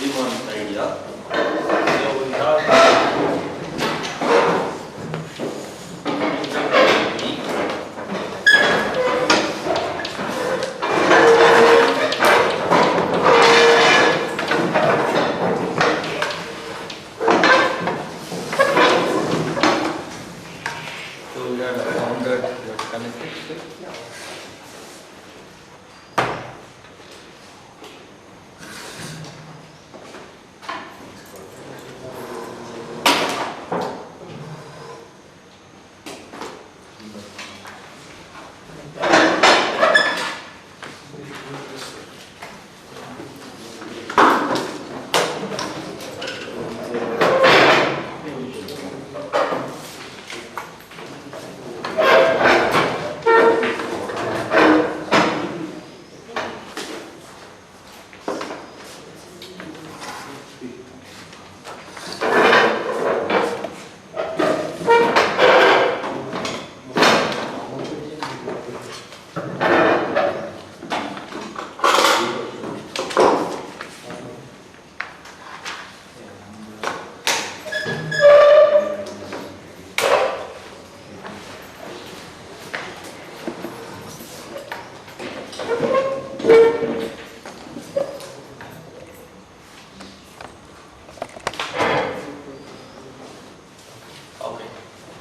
Riemann's idea.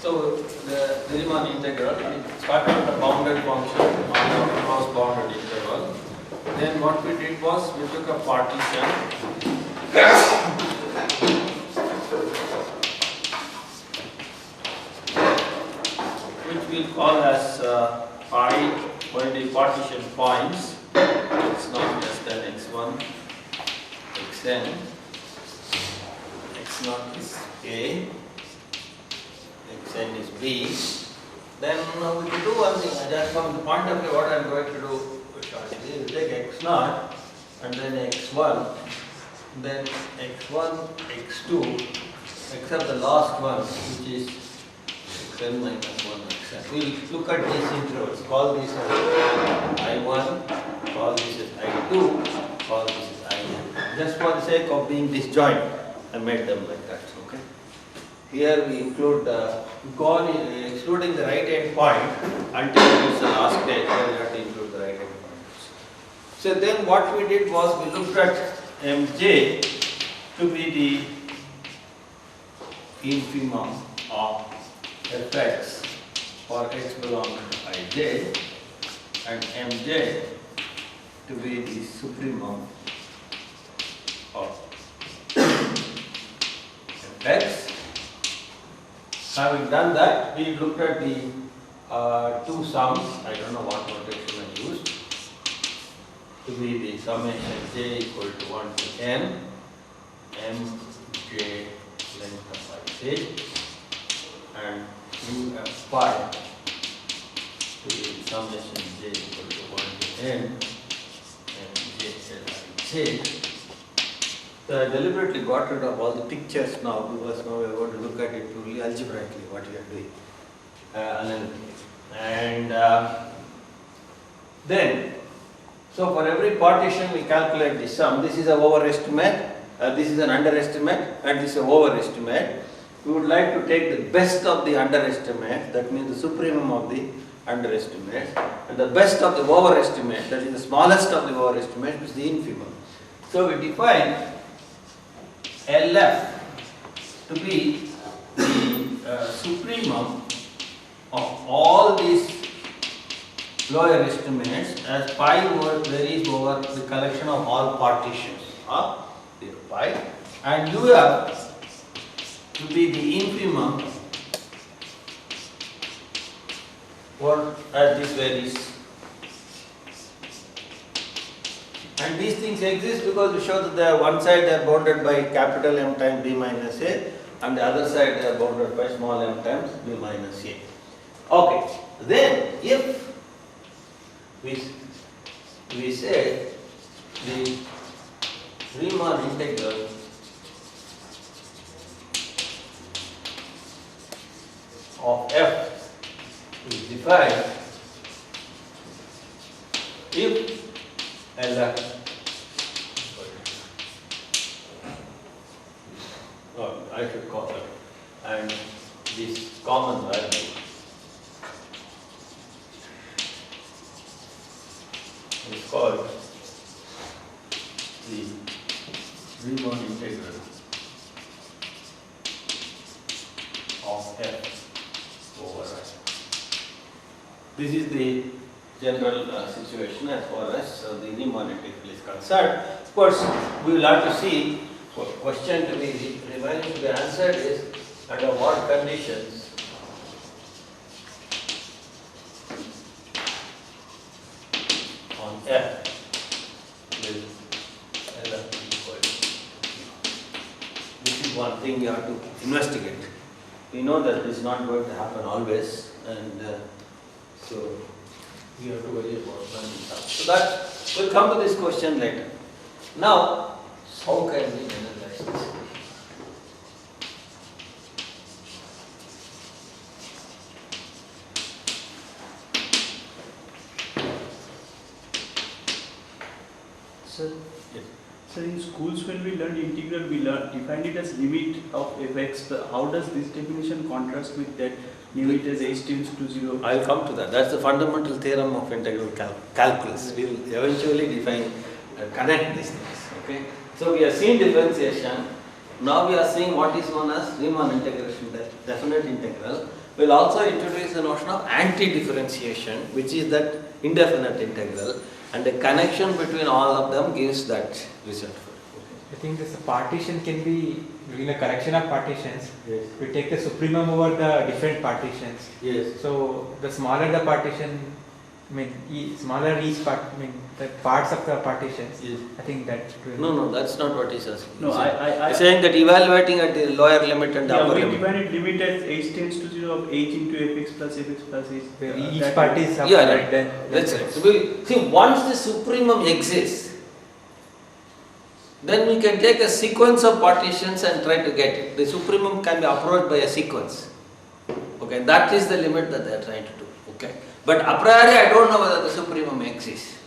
So we have the Riemann integral. It started with a bounded function on a cross-bounded interval. Then what we did was we took a partition which we'll call as pi by the partition points x0 less than x1, xn, x0 is a, xn is b. Then we can do one thing. Just from the point of view, what I am going to do shortly is take x0 and then x1, then x1, x2, except the last one, which is xn minus 1 xn. We will look at these intervals. Call these as I1, call this as I2, call this as In. Just for the sake of being disjoint, I made them like that. Okay. Here we include excluding the right hand point until it is the last stage where we have to include the right hand points. So then what we did was we looked at Mj to be the infimum of fx for x belonging to Ij and Mj to be the supremum of fx. Having done that, we looked at the two sums. I don't know what notation I used, to be the summation j equal to 1 to n, mj length of Ij, and uf pi to be the summation j equal to 1 to n, mj Lij. So I deliberately got rid of all the pictures now because now we are going to look at it purely algebraically, what we are doing, analytically. And then, so for every partition we calculate the sum. This is an overestimate, this is an underestimate, and this is an overestimate. We would like to take the best of the underestimate, that means the supremum of the underestimate, and the best of the overestimate, that is the smallest of the overestimate, which is the infimum. So we define LF to be the supremum of all these lower estimates as pi varies over the collection of all partitions of pi, and UF to be the infimum what as this varies. And these things exist because we show that they are one side they are bounded by capital M times B minus A, and the other side they are bounded by small m times B minus A. Okay, then if we say the Riemann integral of f is defined if Lf, or I should call it, and this common value is called the Riemann integral of f over I. This is the general situation as far as the Riemann integral is concerned. Of course, we will have to see what question to be remaining to be answered is under what conditions on f will Lf equal to. This is one thing you have to investigate. We know that this is not going to happen always, and so we have to worry about running stuff. So that we'll come to this question later. Now, how can we generalize this? Sir, Yes. sir, in schools when we learned integral, we defined it as limit of fx. How does this definition contrast with that limit as h tends to 0? I will come to that. That's the fundamental theorem of integral calculus. We will eventually define and connect these things. Okay. So we have seen differentiation. Now we are seeing what is known as Riemann integration, definite integral. We will also introduce the notion of anti-differentiation, which is that indefinite integral, and the connection between all of them gives that result. I think this partition can be doing a correction of partitions. Yes. We take the supremum over the different partitions. Yes. So the smaller the partition, smaller each part, the parts of the partitions. Yes. I think that will. No, that's not what he says. No, He's saying that evaluating at the lower limit and the yeah, upper we limit. defined limit as h tends to 0 of h into fx plus h. Where each that part is up, Yeah, right, then. that's right. So we see once the supremum exists, then we can take a sequence of partitions and try to get it. The supremum can be approached by a sequence. Okay, that is the limit that they are trying to do. Okay, but a priori I don't know whether the supremum exists.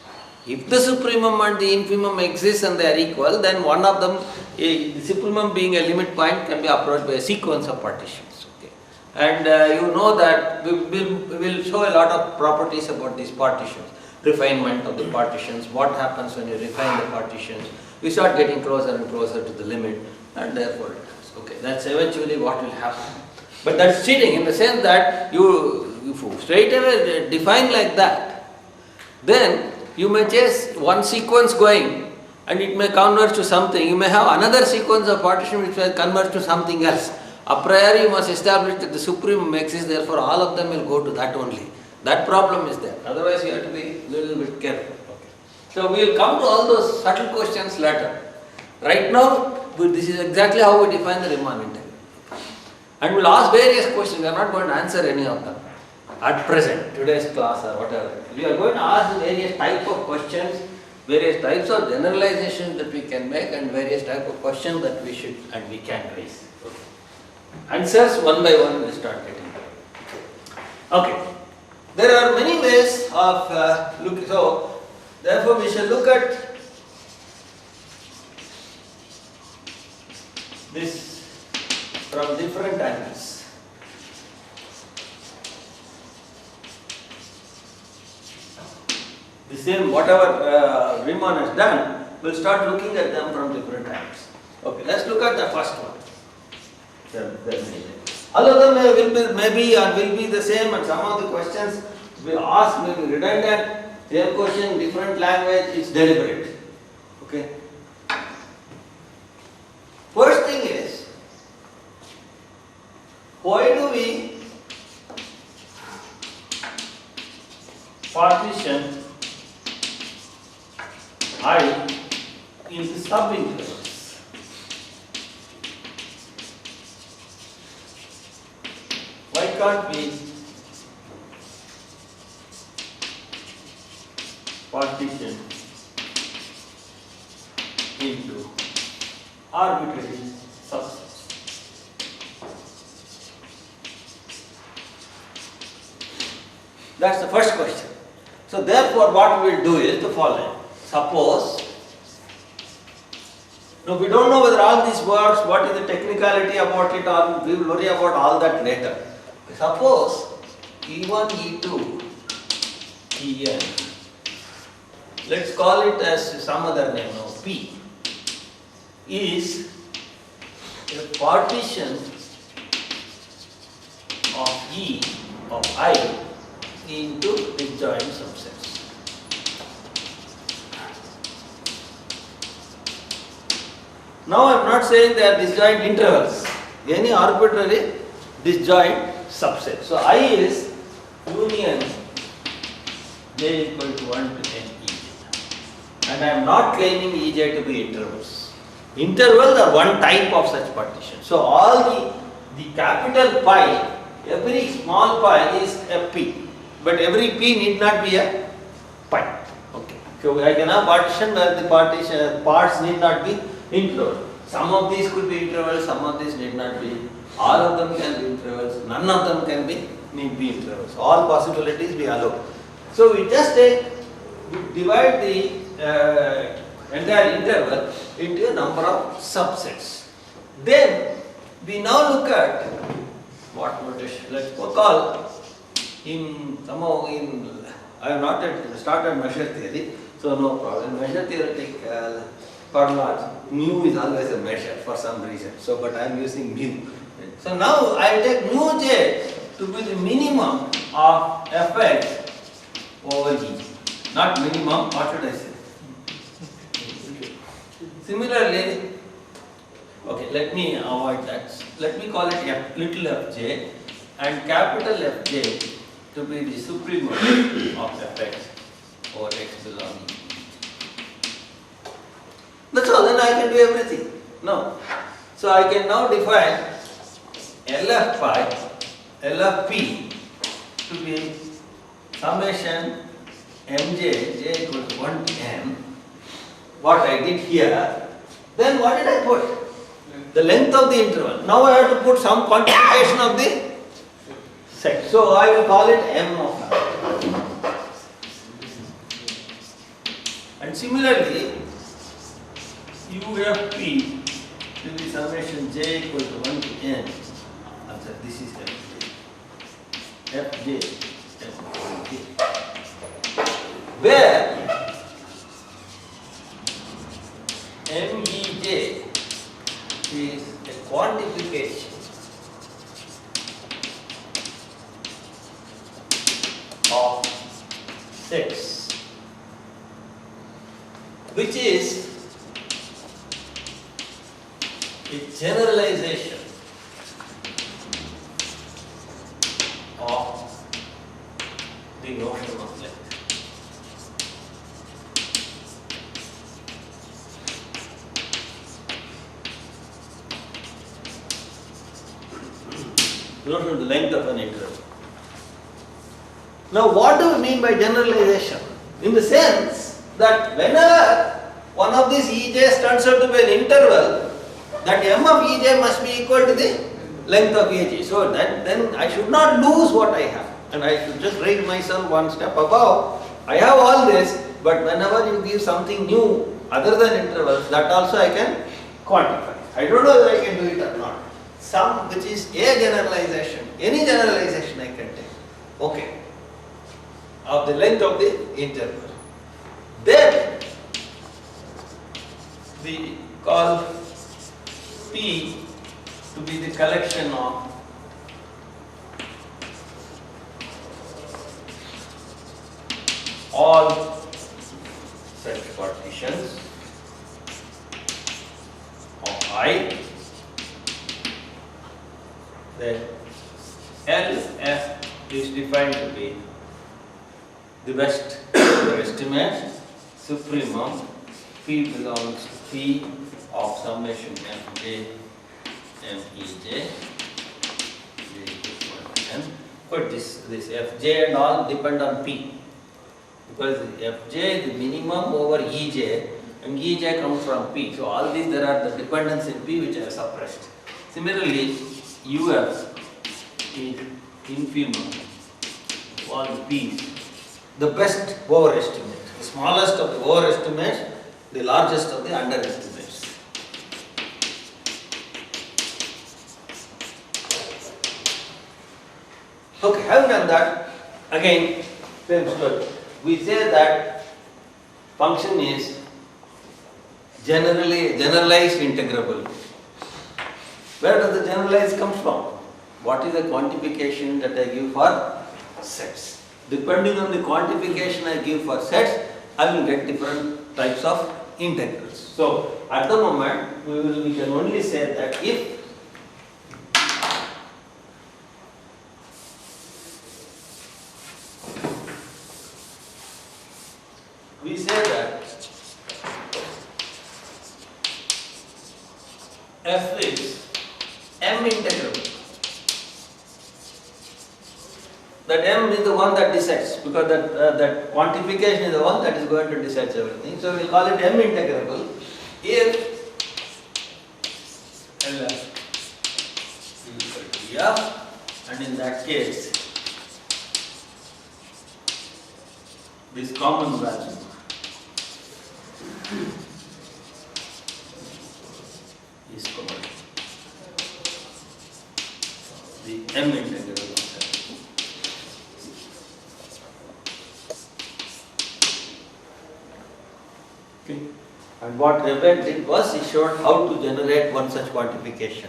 If the supremum and the infimum exist and they are equal, then one of them, the supremum being a limit point, can be approached by a sequence of partitions. Okay, and you know that we will show a lot of properties about these partitions, refinement of the partitions, what happens when you refine the partitions. We start getting closer and closer to the limit, and therefore it happens. Okay, that's eventually what will happen. But that's cheating in the sense that you straight away define like that, then you may chase one sequence going and it may converge to something. You may have another sequence of partition which may converge to something else. A priori you must establish that the supremum exists, therefore all of them will go to that only. That problem is there. Otherwise you have to be a little bit careful. So we will come to all those subtle questions later. Right now, this is exactly how we define the Riemann integral. And we will ask various questions. We are not going to answer any of them at present, today's class or whatever. We are going to ask various types of questions, various types of generalizations that we can make, and various types of questions that we should and we can raise. Answers one by one we will start getting. Okay. There are many ways of looking. So, therefore, we shall look at this from different angles. The same, whatever Riemann has done, we'll start looking at them from different angles. Okay, let's look at the first one. All of them will be the same, and some of the questions we ask may be redundant. Same question, different language, it's deliberate. Okay. First thing is, why do we partition I into subintervals? Why can't we partition into arbitrary subsets? That's the first question. So therefore what we will do is the following. Suppose, now we don't know whether all this works, what is the technicality about it, or we will worry about all that later. Suppose E1, E2, En, let's call it as some other name now, P, is a partition of E of I into disjoint subsets. Now I am not saying they are disjoint intervals, any arbitrary disjoint subset. So I is union j equal to 1 to n Ej, and I am not claiming Ej to be intervals. Intervals are one type of such partition. So all the capital pi, every small pi is a p, but every p need not be a pi. Okay. So I can have partition where the partition parts need not be interval. Some of these could be intervals, some of these need not be. All of them can be intervals, none of them can be need be intervals. All possibilities we allow. So we just divide the entire interval into a number of subsets. Then we now look at what notation. Let's call somehow I have not yet started measure theory, so no problem. Measure theoretical formula, mu is always a measure for some reason. So, but I am using mu. So now I take mu j to be the minimum of fx over E. Not minimum, what should I say? Similarly, okay, let me avoid that. Let me call it little fj and capital Fj to be the supreme of fx over x belonging. That's all, then I can do everything. No. So I can now define LF pi, LF p to be summation mj, j equal to 1 to n, what I did here. Then what did I put? The length of the interval. Now I have to put some quantification of the set. So I will call it m of r. And similarly, UFP will be summation j equal to 1 to n. This is Fj, where Mej is a quantification of sets, which is a generalization of the notion of length. Notion of the length of an interval. Now what do we mean by generalization? In the sense that whenever one of these Ej's turns out to be an interval, that m of Ej must be equal to the length of Ej. So then I should not lose what I have, and I should just raise myself one step above. I have all this, but whenever you give something new other than intervals, that also I can quantify. I don't know whether I can do it or not. Some which is a generalization, any generalization I can take. Okay. Of the length of the interval. Then we call P to be the collection of all such partitions of I, then LF is defined to be the best estimate, supremum, P belongs to P of summation Fj, Mej, but this Fj and all depend on P, because Fj is the minimum over Ej, and Ej comes from P. So all these, there are the dependence in P which are suppressed. Similarly, Uf is infimum of all the P's, the best overestimate, the smallest of the overestimates, the largest of the underestimates. Okay, having done that, again, same story. We say that function is generalized integrable. Where does the generalized come from? What is the quantification that I give for sets? Depending on the quantification I give for sets, I will get different types of integrals. So at the moment, we can only say that if we say that f is m integrable, that m is the one that decides, because that quantification is the one that is going to decide everything. So we will call it m integrable if LF is equal to F, and in that case this common value is common, the m integral of that. Okay. And what Riemann did was he showed how to generate one such quantification,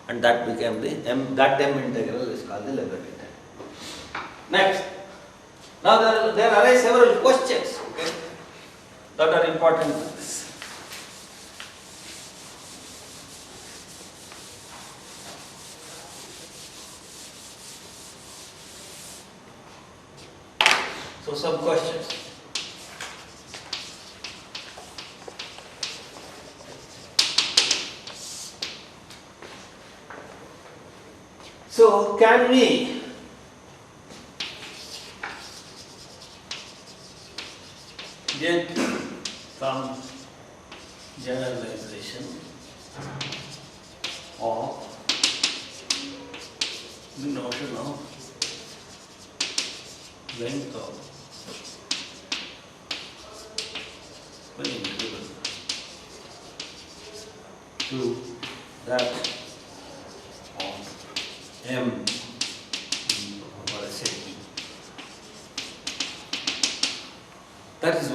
and that became the m integral is called the Lebesgue integral. Next, now there arise several questions, okay, that are important to this. So some questions. So can we get some generalization of the notion of length of an integral to that of m over a set E? That's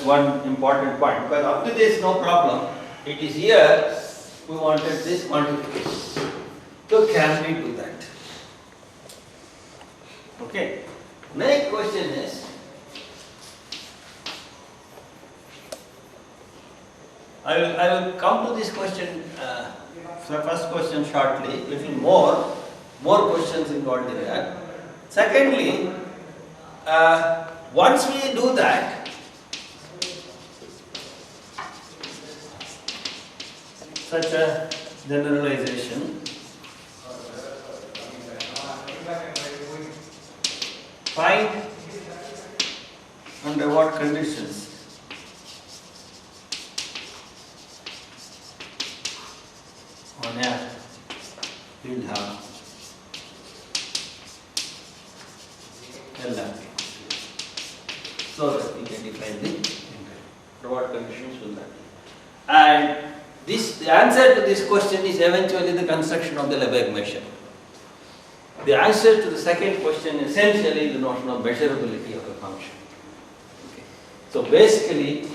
one important point, because up to this no problem. It is here we wanted this quantification. So can we do that? Okay. Next question is, I will come to this question, first question shortly, little more questions involved in that. Secondly, once we do that, such a generalization, find under what conditions on F we will have LF, so that we can define the integral. Under what conditions will that be? And the answer to this question is eventually the construction of the Lebesgue measure. The answer to the second question is essentially the notion of measurability of a function. Okay. So basically,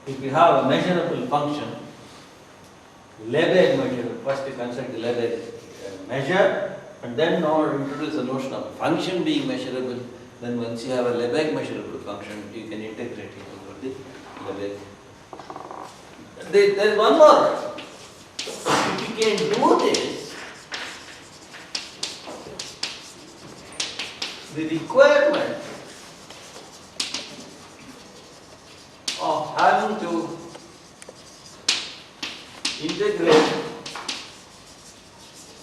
if we have a measurable function, Lebesgue measure, first you construct the Lebesgue measure, and then now introduce the notion of a function being measurable. Then once you have a Lebesgue measurable function, you can integrate it over the Lebesgue. There is one more. If you can do this, the requirement of having to integrate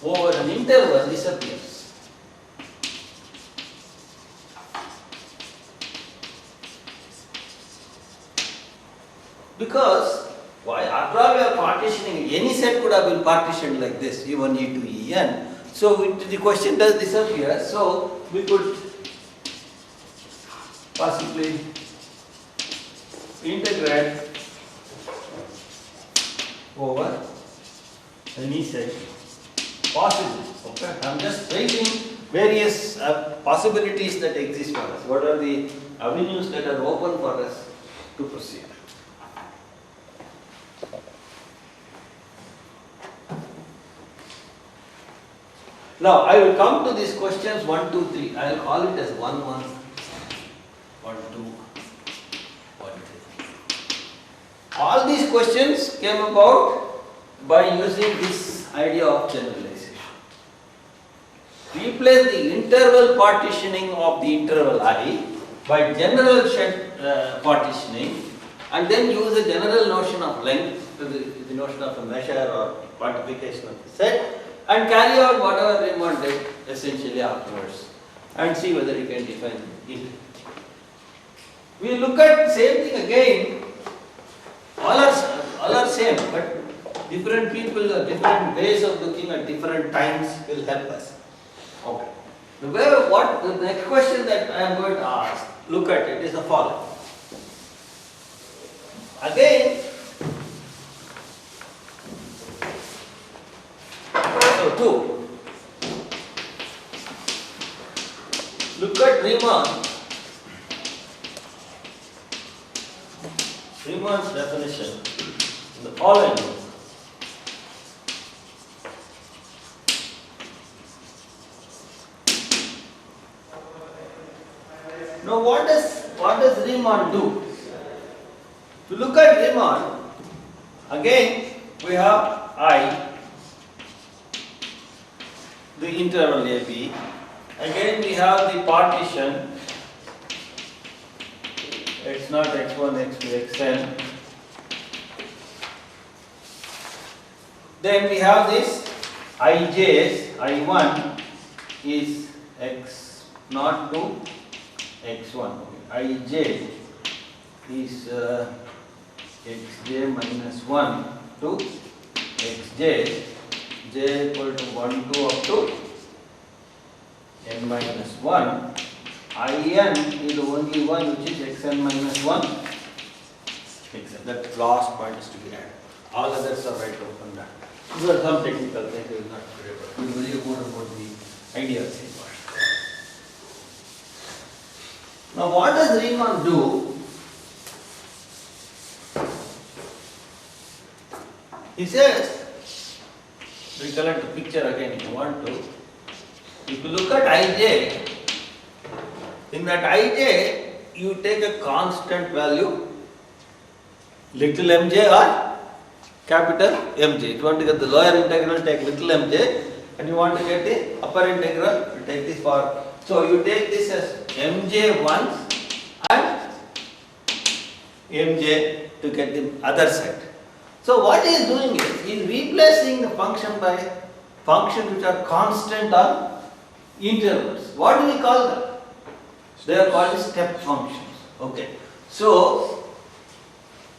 over an interval disappears. Because why? After all, we are partitioning, any set could have been partitioned like this, E1, E2, En. So the question does disappear, so we could possibly integrate over any set possible. Okay, I am just raising various possibilities that exist for us. What are the avenues that are open for us to proceed? Now I will come to these questions 1, 2, 3. I will call it as 1, 1, 1, 2, 1, 3. All these questions came about by using this idea of generalization. Replace the interval partitioning of the interval I by general partitioning, and then use a general notion of length to the notion of a measure or quantification of the set, and carry out whatever Riemann did essentially afterwards, and see whether you can define it. We look at the same thing again. All are same, but different people or different ways of looking at different times will help us. Okay. The next question that I am going to ask, look at it, is the following. Again, so 2. Look at Riemann's definition in the following. Now what does Riemann do? To look at Riemann, again we have I, the interval AB. Again we have the partition x0, x1, x2, xn. Then we have this ij's. I1 is x0 to x1. Ij is xj minus 1 to xj, j equal to 1 to up to n minus 1. In is the only one which is xn minus 1. Xn. That last point is to be added. All others are right open down. These are some technical things we will not worry about. We will worry about the ideas involved. Now what does Riemann do? He says, recollect the picture again if you want to. If you look at ij, in that ij you take a constant value, little mj or capital Mj. If you want to get the lower integral, take little mj, and you want to get the upper integral, you take this for. So you take this as mj once and mj to get the other set. So what he is doing is, he is replacing the function by functions which are constant on intervals. What do we call them? They are called step functions. Okay. So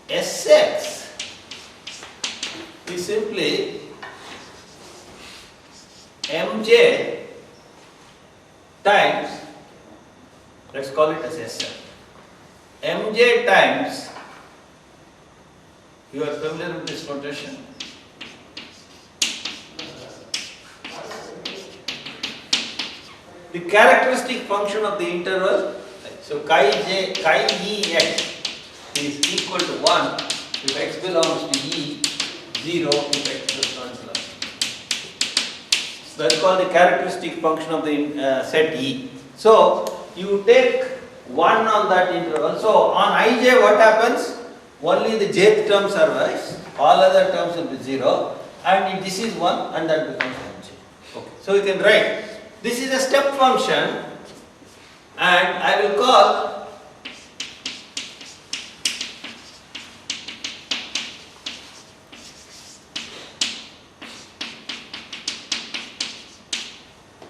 Sx is simply mj times, let's call it as Sf. Mj times, you are familiar with this notation? The characteristic function of the interval, so chi e x is equal to 1 if x belongs to e, 0 if x does not belong. So that's called the characteristic function of the set E. So you take 1 on that interval. So on ij what happens? Only the jth term survives, all other terms will be 0, and this is 1 and that becomes mj. Okay. So you can write, this is a step function and I will call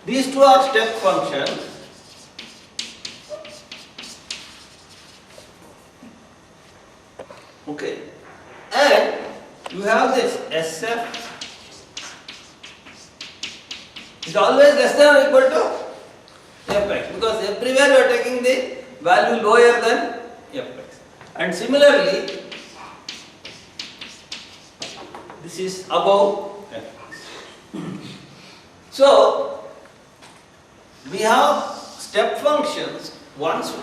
these two are step functions. Okay, and you have this SF is always less than or equal to Fx, because everywhere you are taking the value lower than Fx. And similarly, this is above Fx. So, we have step functions. Once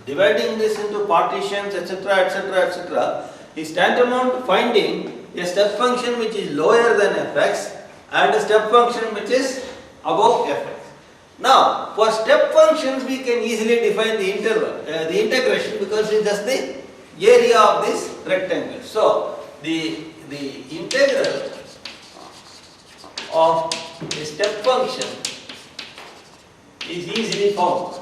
dividing this into partitions, etc., etc., etc., is tantamount to finding a step function which is lower than Fx and a step function which is above Fx. Now, for step functions, we can easily define the interval, the integration, because it's just the area of this rectangle. So, the integral of a step function is easily found.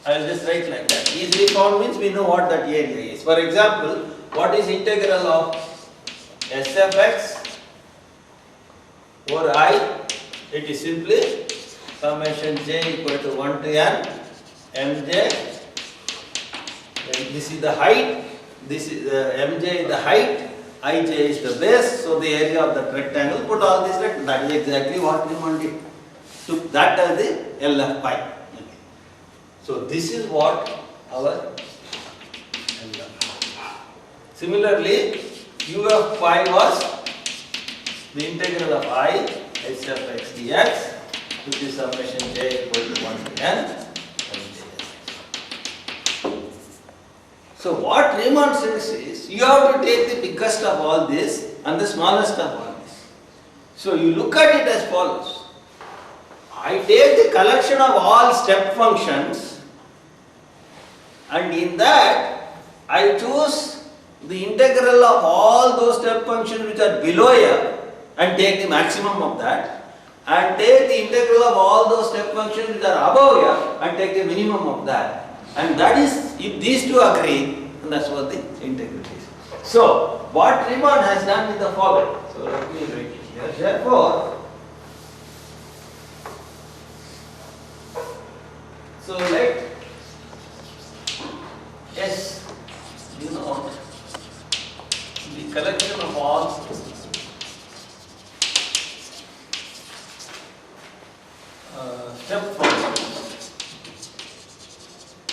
I will just write like that. Easily found means we know what that area is. For example, what is integral of SFX over I? It is simply summation j equal to 1 to n mj. Then this is the height. This is mj is the height. Ij is the base. So the area of that rectangle. Put all this. That is exactly what Riemann did. Took that as the LF pi. Okay. So this is what our LF. Similarly, UF pi was the integral of I SFX dx, which is summation j equal to 1 to n. So what Riemann says is, you have to take the biggest of all this and the smallest of all this. So you look at it as follows. I take the collection of all step functions, and in that I choose the integral of all those step functions which are below here and take the maximum of that, and take the integral of all those step functions which are above here and take the minimum of that. And that is, if these two agree, and that's what the integral is. So, what Riemann has done is the following. So, let me write it here. Therefore, so let S denote the collection of all step functions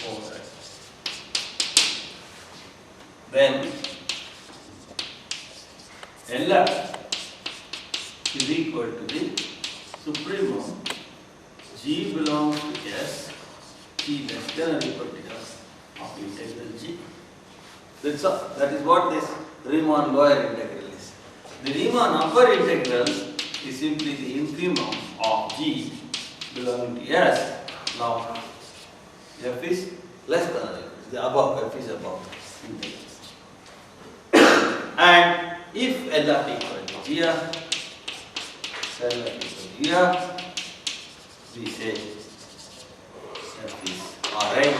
over it. Then LF is equal to the supremum G belongs to S, G less than or equal to S of integral G. That's all. That is what this Riemann lower integral is. The Riemann upper integral is simply the infimum of G belonging to S. Now, F is less than or equal to the above, F is above integral. And if LF equal to here, LF equal to here, we say F is alright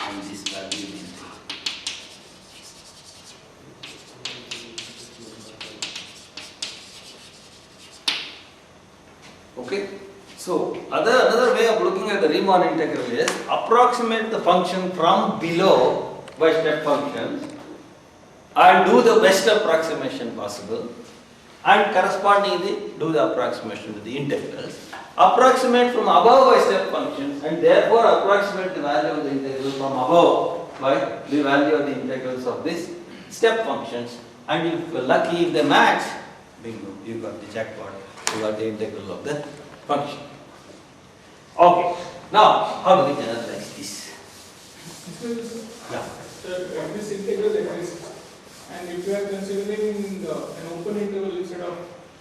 and this value is 3. Okay? So, another way of looking at the Riemann integral is approximate the function from below by step functions and do the best approximation possible, and correspondingly do the approximation to the integrals. Approximate from above by step functions and therefore approximate the value of the integral from above by the value of the integrals of these step functions, and if you're lucky, if they match, bingo, you got the jackpot, you got the integral of the function. Okay, now how do we generalize this? Yeah. This integral exists, and if you are considering an open interval instead of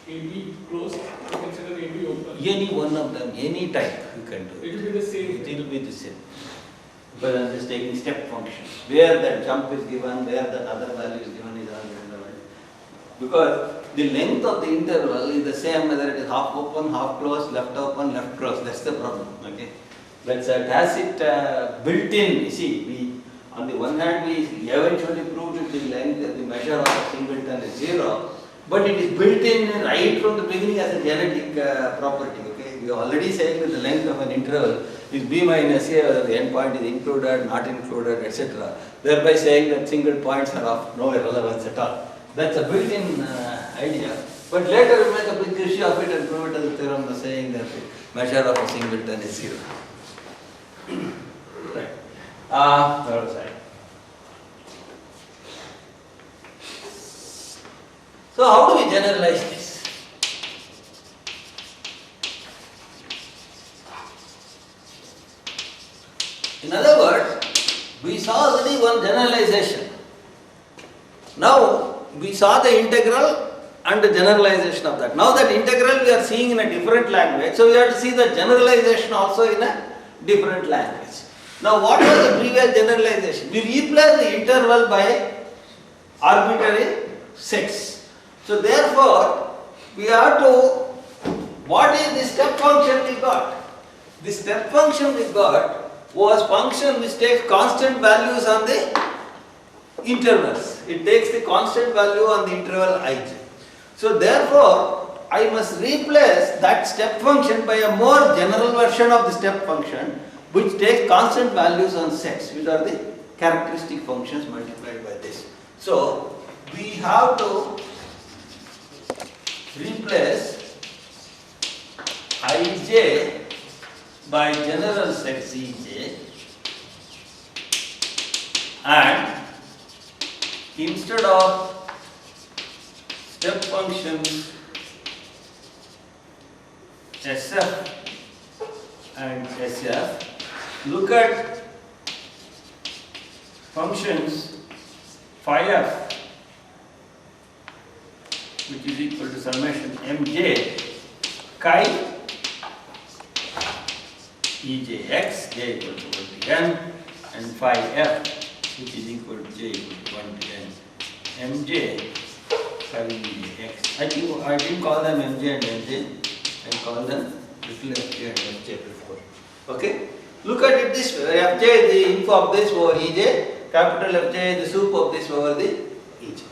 AB closed, you consider AB open. Any one of them, any type you can do. It will be the same. It will be the same. But I'm just taking step functions. Where that jump is given, where that other value is given is another value. Because the length of the interval is the same whether it is half open, half closed, left open, left closed. That's the problem. Okay. But it has it built in. You see, we on the one hand we eventually proved that the length, the measure of a singleton is 0, but it is built in right from the beginning as a genetic property. Okay. We are already saying that the length of an interval is b minus a, whether the endpoint is included, not included, etc. Thereby saying that single points are of no relevance at all. That's a built-in idea. But later we make a big issue of it and prove it as a theorem by saying that the measure of a singleton is 0. Right. That was right. So how do we generalize this? In other words, we saw already one generalization. Now we saw the integral and the generalization of that. Now that integral we are seeing in a different language, so we have to see the generalization also in a different language. Now what was the previous generalization? We replace the interval by arbitrary sets. So therefore, we have to, what is the step function we got? The step function we got was function which takes constant values on the intervals. It takes the constant value on the interval ij. So therefore, I must replace that step function by a more general version of the step function which takes constant values on sets, which are the characteristic functions multiplied by this. So we have to replace ij by general sets ej, and instead of step functions SF and SF, look at functions phi f, which is equal to summation mj chi ejx, j equal to 1 to n, and phi f, which is equal to j equal to 1 to n, mj chi ejx. I didn't call them mj and mj, I call them little fj and fj before. Okay? Look at it this way, fj is the info of this over ej, capital Fj is the soup of this over the ej.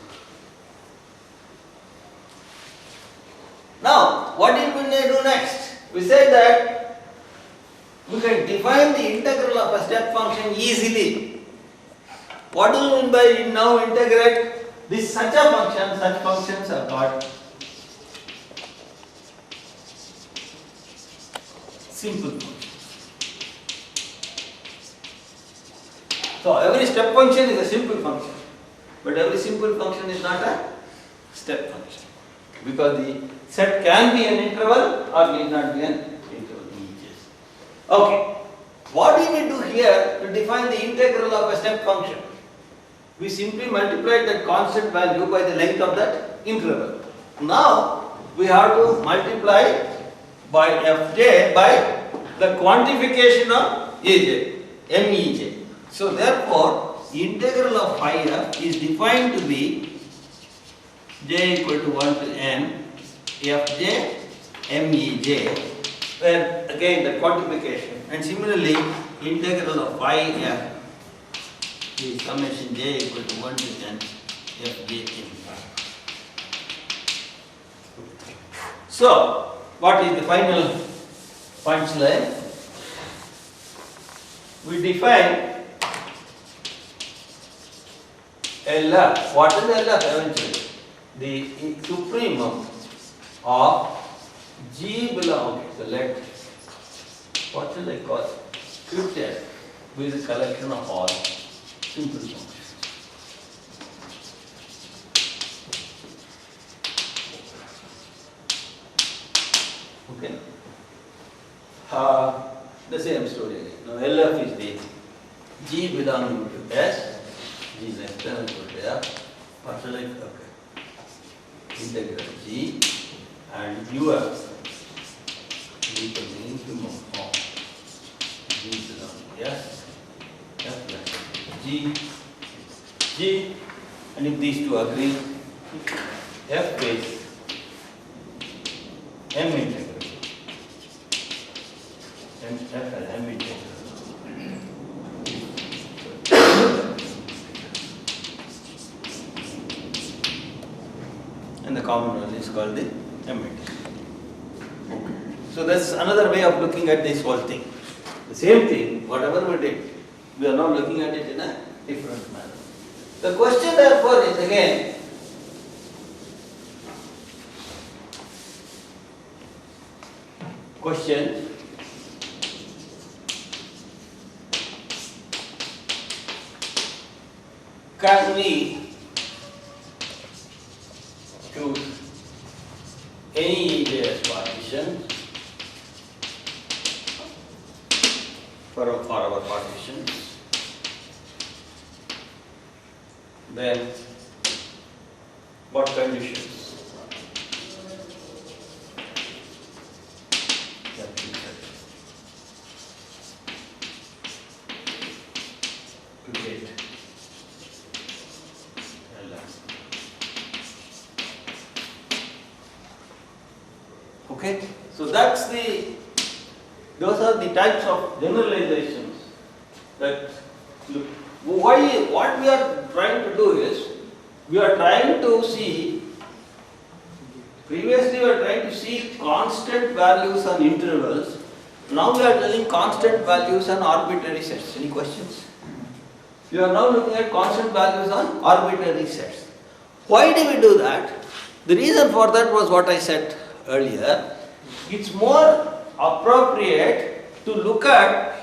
Now, what did we do next? We said that we can define the integral of a step function easily. What do you mean by now integrate this such a function? Such functions are called simple functions. So every step function is a simple function, but every simple function is not a step function, because the set can be an interval or need not be an interval. Okay, what do we do here to define the integral of a step function? We simply multiply that constant value by the length of that interval. Now we have to multiply by fj by the quantification of aj, mej. So therefore, integral of phi f is defined to be j equal to 1 to n fj mej, where again the quantification, and similarly integral of phi f is summation j equal to 1 to n fj m. So what is the final punchline? We define LF. What is LF eventually? The supremum of G belong. Okay, so let, what shall I call it? Script F with a collection of all simple functions. Okay. The same story again. Now LF is the G belonging to S. G is external to F. What shall I? Okay. Integral G and UF is the infimum of G belonging to S. F plus G, and if these two agree, F is M integral. M integral. And the common one is called the M integral. So that's another way of looking at this whole thing. The same thing, whatever we did, we are now looking at it in a different manner. The question therefore is again, question, can we choose any EJS partition for our partitions? Then what conditions? To get okay, so those are the types of generalizations that look. What we are trying to do is, we are trying to see, previously we were trying to see constant values on intervals, now we are telling constant values on arbitrary sets. Any questions? We are now looking at constant values on arbitrary sets. Why do we do that? The reason for that was what I said earlier. It's more appropriate to look at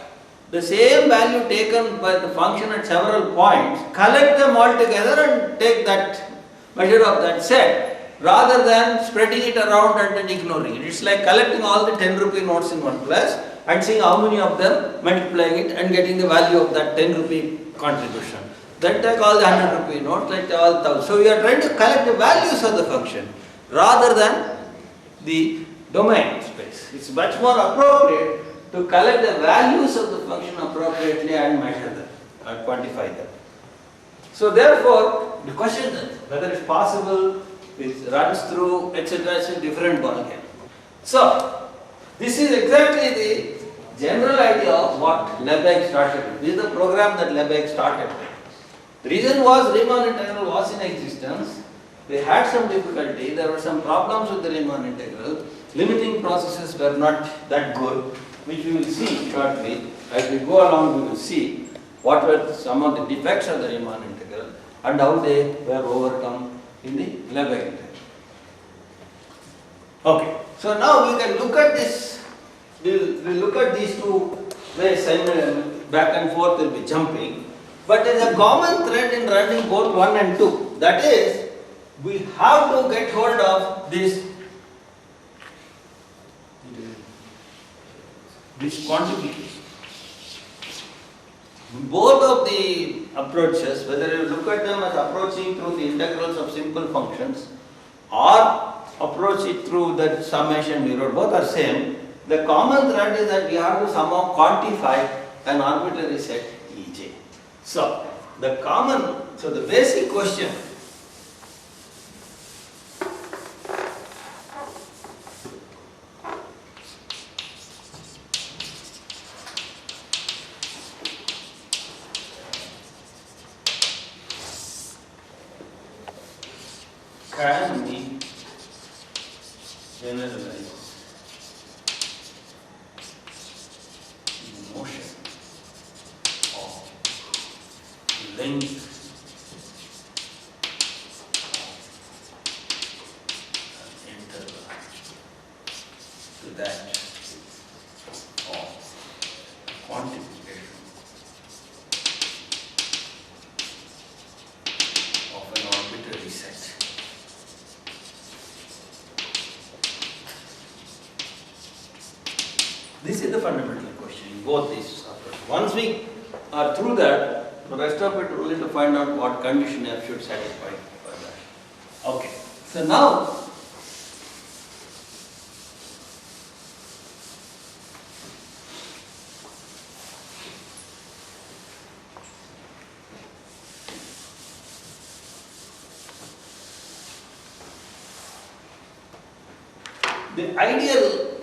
the same value taken by the function at several points, collect them all together and take that measure of that set, rather than spreading it around and then ignoring it. It's like collecting all the 10 rupee notes in one place and seeing how many of them, multiplying it and getting the value of that 10 rupee contribution. Then take all the 100 rupee notes, like all 1000. So we are trying to collect the values of the function rather than the domain space. It's much more appropriate to collect the values of the function appropriately and measure them or quantify them. So therefore, the question is whether it's possible, it runs through, etc. is a different ballgame. So this is exactly the general idea of what Lebesgue started with. This is the program that Lebesgue started with. The reason was Riemann integral was in existence. They had some difficulty, there were some problems with the Riemann integral. Limiting processes were not that good, which we will see shortly. As we go along, we will see what were some of the defects of the Riemann integral and how they were overcome in the Lebesgue integral. Okay, so now we can look at this, we'll look at these two ways, back and forth will be jumping, but there is a common thread in running both 1 and 2. That is, we have to get hold of this quantification. Both of the approaches, whether you look at them as approaching through the integrals of simple functions or approach it through the summation we wrote, both are same. The common thread is that we have to somehow quantify an arbitrary set Ej. So the basic question can be generalized motion of length interval to that of quantification of an arbitrary set. This is the fundamental question in both these approaches. Once we are through that, the rest of it only to find out what condition F should satisfy for that. Okay, so now The ideal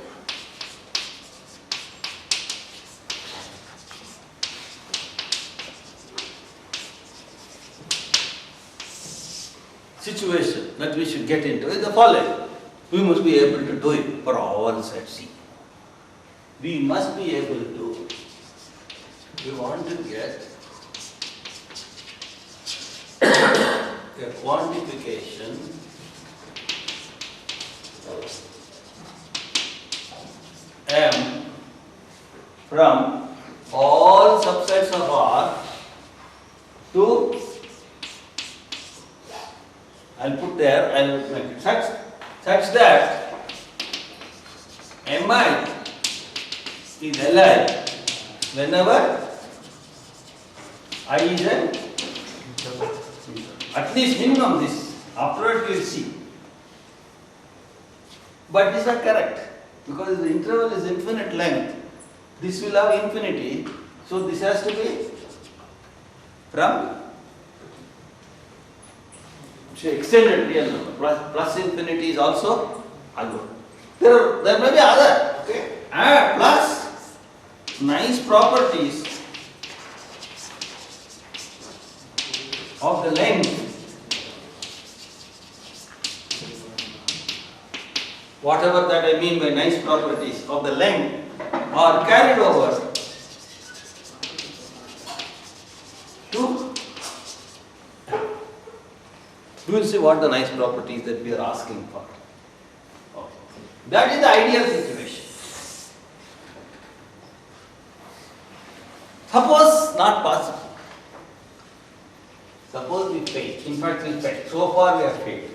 situation that we should get into is the following. We must be able to do it for all sets C. We must be able to, we want to get a quantification M from all subsets of R to, I'll put there, I'll make it such that Mi is Li whenever I is an, at least minimum this, afterwards we will see. But this is not correct, because the interval is infinite length. This will have infinity, so this has to be from extended real number. Plus infinity is also allowed. There may be other, okay? Plus nice properties of the length. Whatever that I mean by nice properties of the length are carried over to, we will see what the nice properties that we are asking for. Okay. That is the ideal situation. Suppose not possible. Suppose we fail. In fact, we fail. So far we have failed.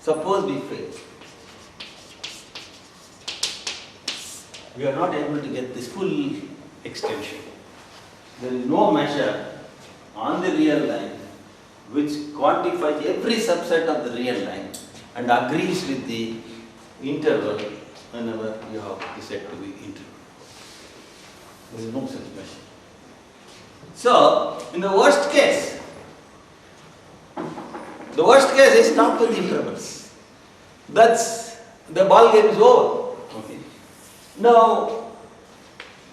Suppose we fail. We are not able to get this full extension. There is no measure on the real line which quantifies every subset of the real line and agrees with the interval whenever you have the set to be interval. There is no such measure. So, in the worst case is stop with intervals. That's, the ball game is over. Okay. Now,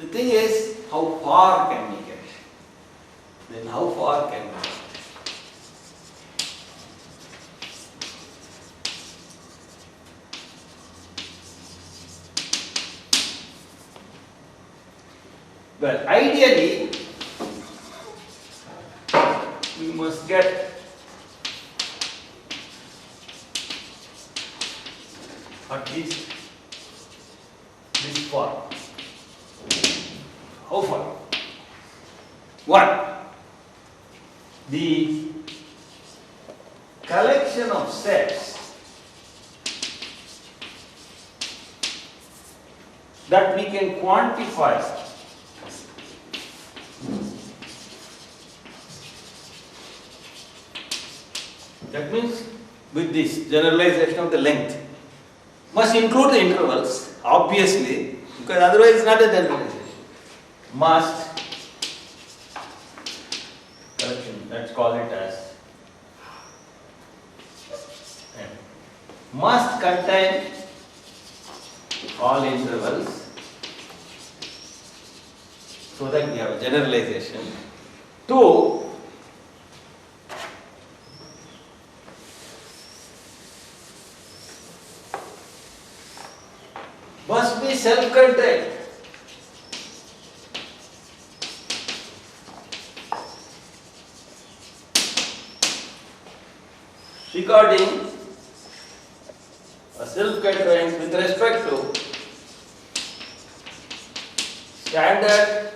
the thing is, how far can we get? Then how far can we get? Well, ideally, we must get at least this far. How far? One, the collection of sets that we can quantify that means with this generalization of the length must include the intervals, obviously, because otherwise it's not a generalization. Must, correction, let's call it as M. Must contain all intervals so that we have a generalization. Two, must be self-contained. Regarding a self-contained with respect to standard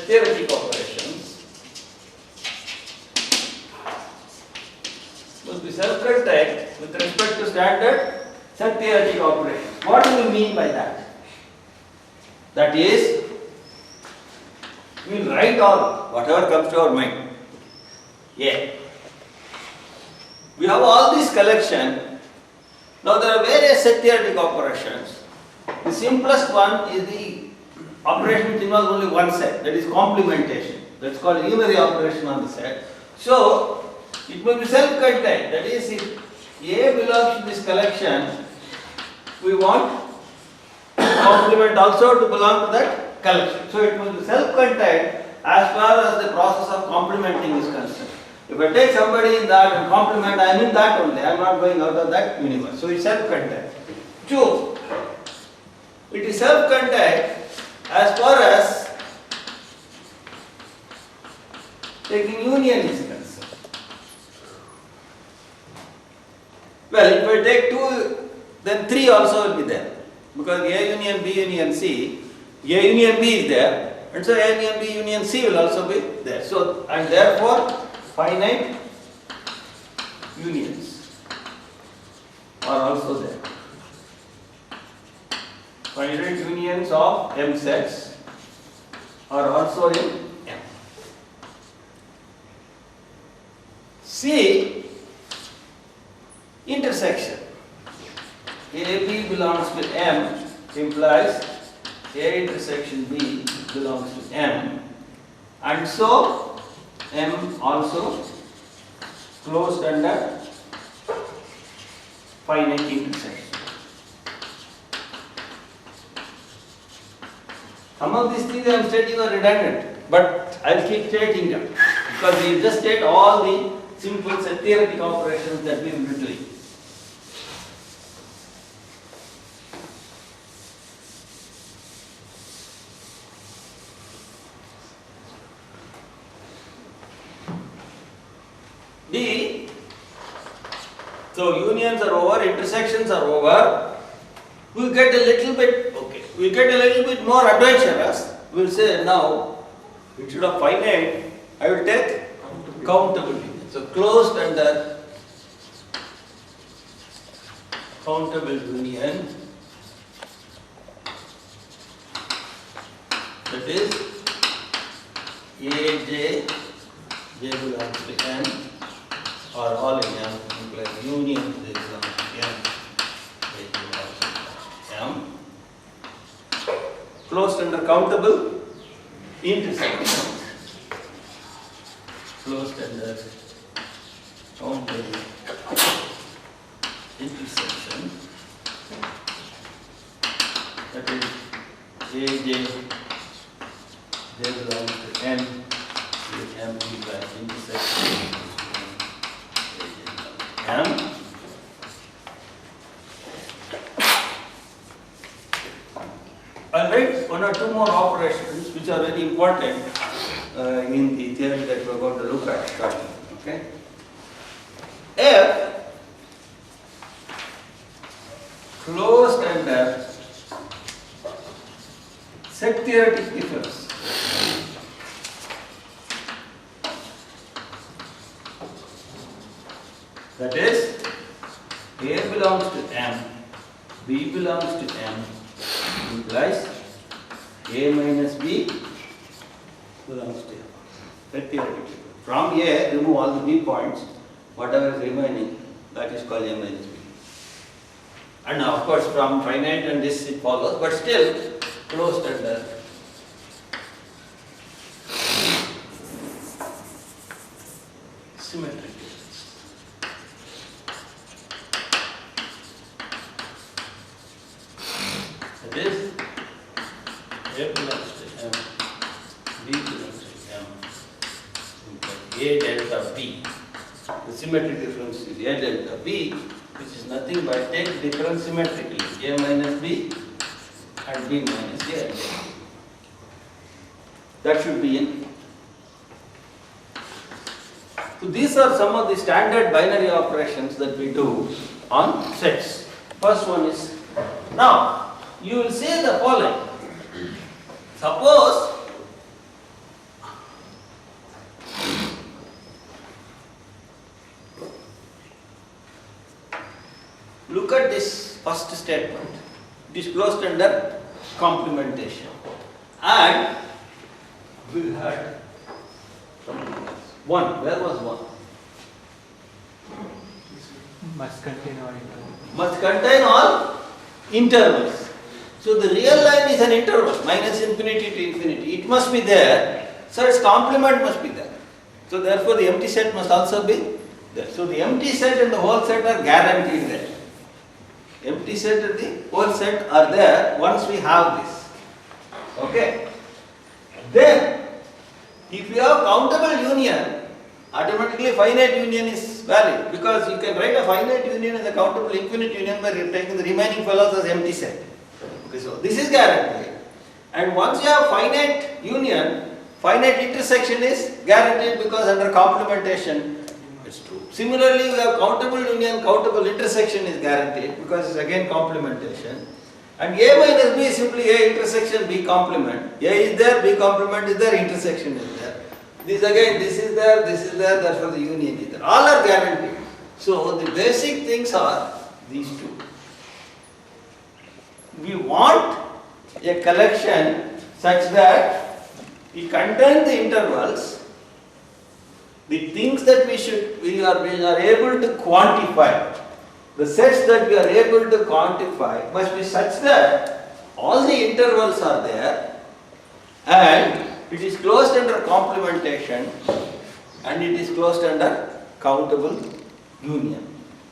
theoretic operations, must be self-contained with respect to standard set theoretic operations. What do we mean by that? That is, we will write all, whatever comes to our mind. Yeah. We have all this collection. Now there are various set theoretic operations. The simplest one is the operation which involves only one set, that is complementation. That's called unary operation on the set. So, It must be self-contained. That is, if A belongs to this collection, we want complement also to belong to that collection. So it must be self-contained as far as the process of complementing is concerned. If I take somebody in that and complement, I am in that only. I am not going out of that universe. So it is self-contained. 2. It is self-contained as far as taking union is concerned. Well, if I take 2, then 3 also will be there. Because A union B union C, A union B is there, and so A union B union C will also be there. So, and therefore, finite unions are also there. Finite unions of M sets are also in M. C, intersection. AB belongs to M implies A intersection B belongs to M, and so M also closed under finite intersection. Some of these things I am stating are redundant, but I will keep stating them because we just state all the simple theoretic operations that we will be doing. D, so unions are over, intersections are over, we get a little bit, we get a little bit more adventurous. We will say now, instead of finite, I will take countable union. So closed under countable union, that is A, J belongs to M, or all in M, implies union J belongs to M, J belongs to M. Closed under countable intersection. Closed under countable intersection. That is J belongs to M. M implies intersection. M. I'll write 1 or 2 more operations which are very important in the theory that we are going to look at shortly. Okay? F closed under set theoretic difference. That is, A belongs to M, B belongs to M, implies A minus B belongs to M. Set theoretic difference. From A, remove all the B points, whatever is remaining, that is called A minus B. And now, of course, from finite and this it follows, but still closed under symmetric difference. That is, A belongs to M, B belongs to M, A delta B. The symmetric difference is A delta B, which is nothing but take difference symmetrically, A minus B and B minus A. That should be in. So these are some of the standard binary operations that we do on sets. First one is, now you will say the following. Suppose look at this first statement. It is closed under complementation. And we had something else. 1. Where was 1? Must contain all intervals. Must contain all intervals. So the real line is an interval, minus infinity to infinity. It must be there. So its complement must be there. So therefore the empty set must also be there. So the empty set and the whole set are guaranteed there. Empty set and the whole set are there once we have this. Okay. Then, if you have countable union, automatically finite union is valid because you can write a finite union as a countable infinite union by taking the remaining fellows as empty set. Okay, so this is guaranteed. And once you have finite union, finite intersection is guaranteed because under complementation it's true. Similarly, we have countable union, countable intersection is guaranteed because it's again complementation. And A minus B is simply A intersection B complement. A is there, B complement is there, intersection is there. This again, this is there, therefore the union is there. All are guaranteed. So the basic things are these two. We want a collection such that it contains the intervals, the things that we are able to quantify. The sets that we are able to quantify must be such that all the intervals are there and it is closed under complementation and it is closed under countable union.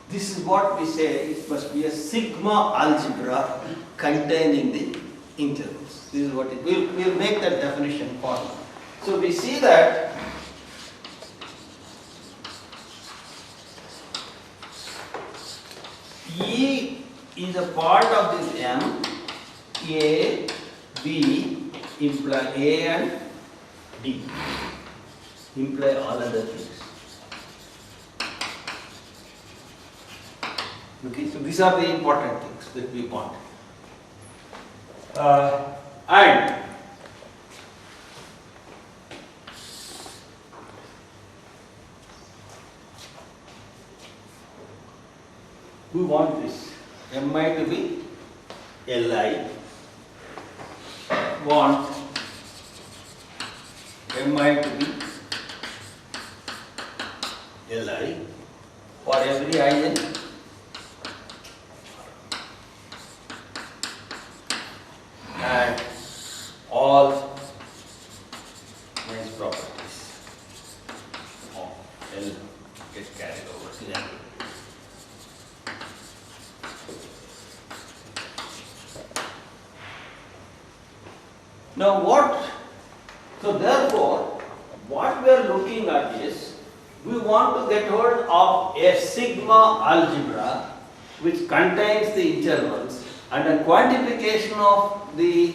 This is what we say, it must be a sigma algebra containing the intervals. This is what it will. We will make that definition formal. So we see that E is a part of this M, A, B imply A and D, imply all other things. Okay, so these are the important things that we want. And we want this Mi to be Li, want Mi to be Li for every I in and all nice properties of L get carried over to L. Now so therefore, what we are looking at is, we want to get hold of a sigma algebra which contains the intervals and a quantification of the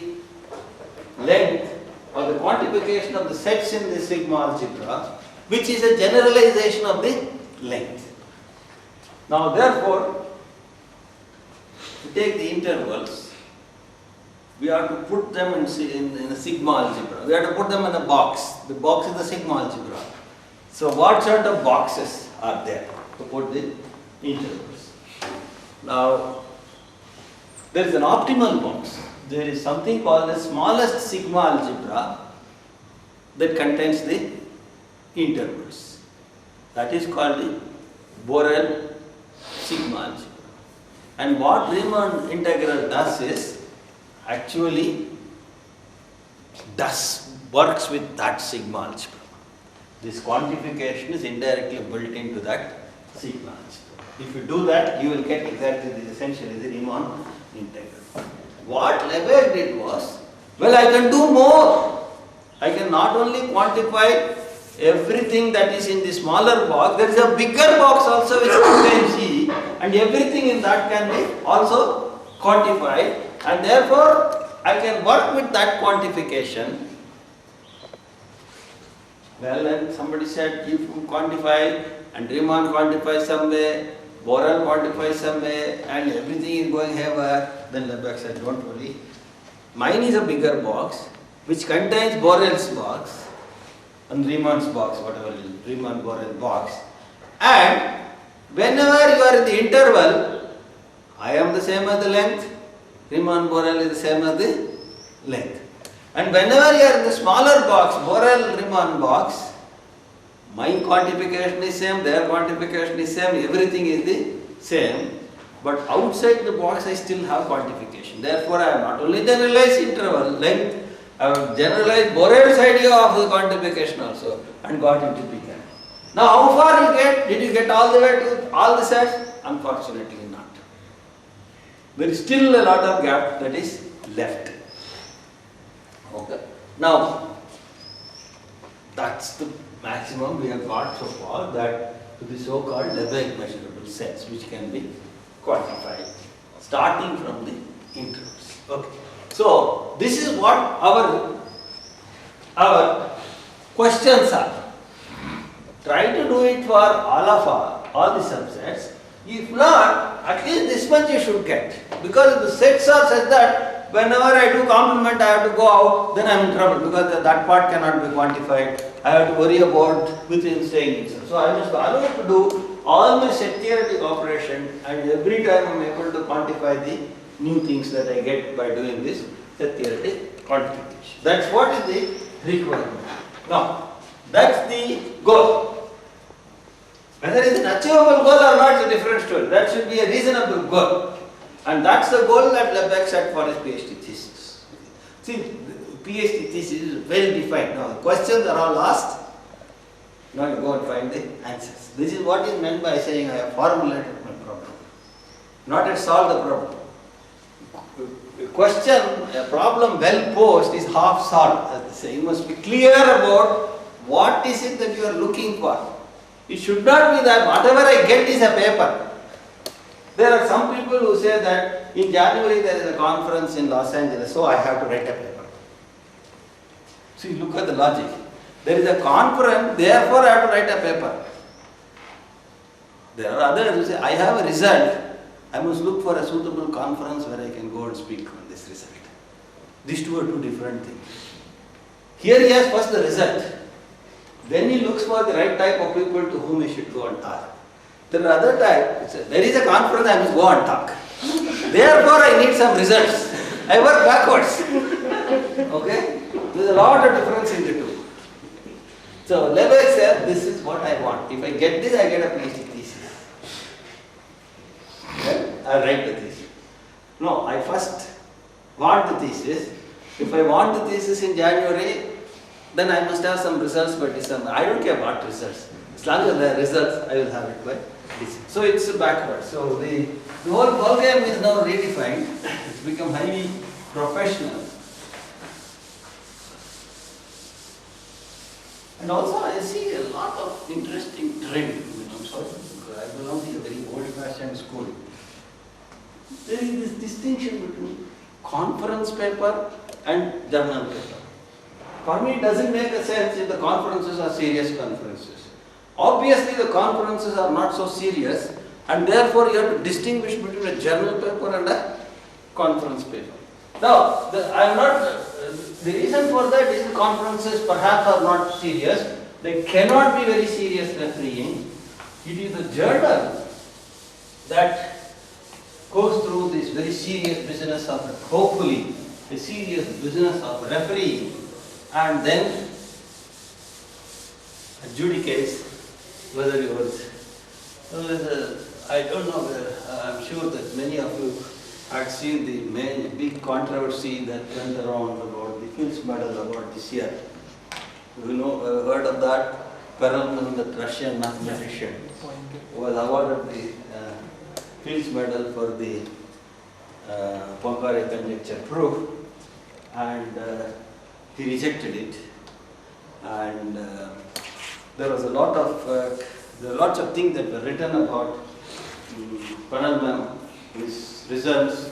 length or the quantification of the sets in the sigma algebra, which is a generalization of the length. Now therefore, to take the intervals, we have to put them in a sigma algebra. We have to put them in a box. The box is the sigma algebra. So what sort of boxes are there to put the intervals? Now, there is an optimal box. There is something called the smallest sigma algebra that contains the intervals. That is called the Borel sigma algebra. And what Riemann integral does is, actually works with that sigma algebra. This quantification is indirectly built into that sigma algebra. If you do that, you will get exactly this, essentially the Riemann integral. What Lebesgue did was, well, I can do more. I can not only quantify everything that is in the smaller box, there is a bigger box also which contains E, and everything in that can be also quantified. And therefore, I can work with that quantification. Well, and somebody said, if you quantify, and Riemann quantifies some way, Borel quantifies some way, and everything is going haywire, then Lebesgue said, don't worry. Mine is a bigger box, which contains Borel's box, and Riemann's box, whatever it is, Riemann-Borel box. And whenever you are in the interval, I am the same as the length, Riemann-Borel is the same as the length. And whenever you are in the smaller box, Borel-Riemann box, my quantification is same, their quantification is same, everything is the same. But outside the box I still have quantification. Therefore I have not only generalized interval length, I have generalized Borel's idea of the quantification also and got into bigger. Now how far you get? Did you get all the way to all the sets? Unfortunately not. There is still a lot of gap that is left. Okay. Now, that's the maximum we have got so far, that to the so-called Lebesgue measurable sets which can be quantified starting from the intervals. Okay. So, this is what our questions are. Try to do it for all the subsets. If not, at least this much you should get. Because the sets are such that whenever I do complement, I have to go out, then I am in trouble because that part cannot be quantified. I have to worry about within staying inside. So I must allow it to do all my set theoretic operation, and every time I am able to quantify the new things that I get by doing this set theoretic quantification. That's what is the requirement. Now, that's the goal. Whether it is an achievable goal or not is a different story. That should be a reasonable goal. And that's the goal that Lebesgue set for his PhD thesis. See, the PhD thesis is well defined. Now, the questions are all asked. Now you go and find the answers. This is what is meant by saying I have formulated my problem. Not yet solved the problem. A question, a problem well posed is half solved. As they say, you must be clear about what is it that you are looking for. It should not be that whatever I get is a paper. There are some people who say that in January there is a conference in Los Angeles, so I have to write a paper. See, look at the logic. There is a conference, therefore I have to write a paper. There are others who say, I have a result, I must look for a suitable conference where I can go and speak on this result. These two are two different things. Here he has first the result. Then he looks for the right type of people to whom he should go and talk. There are other types. There is a conference, I must go and talk. Therefore, I need some results. I work backwards. Okay? There is a lot of difference in the two. So, Lebesgue said, this is what I want. If I get this, I get a PhD thesis. Okay? I write the thesis. No, I first want the thesis. If I want the thesis in January, then I must have some results by December. I don't care what results. As long as there are results, I will have it by December. So it's backward. So the whole program is now redefined. It's become highly professional. And also I see a lot of interesting trend. I'm sorry, I belong to a very old-fashioned school. There is this distinction between conference paper and journal paper. For me, it doesn't make a sense if the conferences are serious conferences. Obviously, the conferences are not so serious, and therefore you have to distinguish between a journal paper and a conference paper. Now, the reason for that is the conferences perhaps are not serious. They cannot be very serious refereeing. It is the journal that goes through this very serious business of, hopefully, a serious business of refereeing, and then adjudicates whether it was. I don't know, I'm sure that many of you had seen the main big controversy that went around about the Fields Medal Award this year. You know, heard of that? Perelman, the Russian mathematician, was awarded the Fields Medal for the Poincare conjecture proof, and he rejected it. And there was a lot of there were lots of things that were written about Perelman, his results,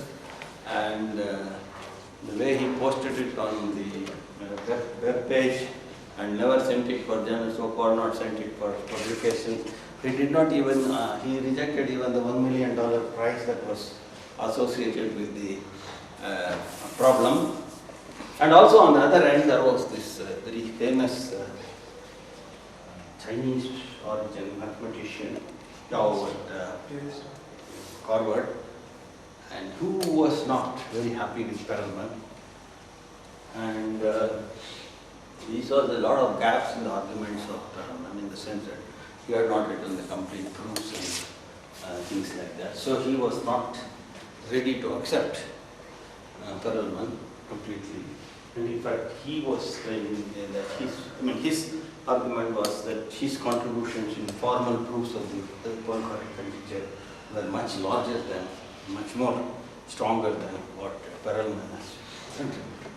and the way he posted it on the web page and never sent it for journal, so far not sent it for publication. He did not even, he rejected even the $1 million prize that was associated with the problem. And also on the other end, there was this very famous Chinese origin mathematician, Yao at Harvard, and who was not very happy with Perelman. And he saw a lot of gaps in the arguments of Perelman, in the sense that he had not written the complete proofs and things like that. So he was not ready to accept Perelman completely. And in fact, he was saying that his argument was that his contributions in formal proofs of the Poincare conjecture were much larger than, much more stronger than what Perelman has contributed.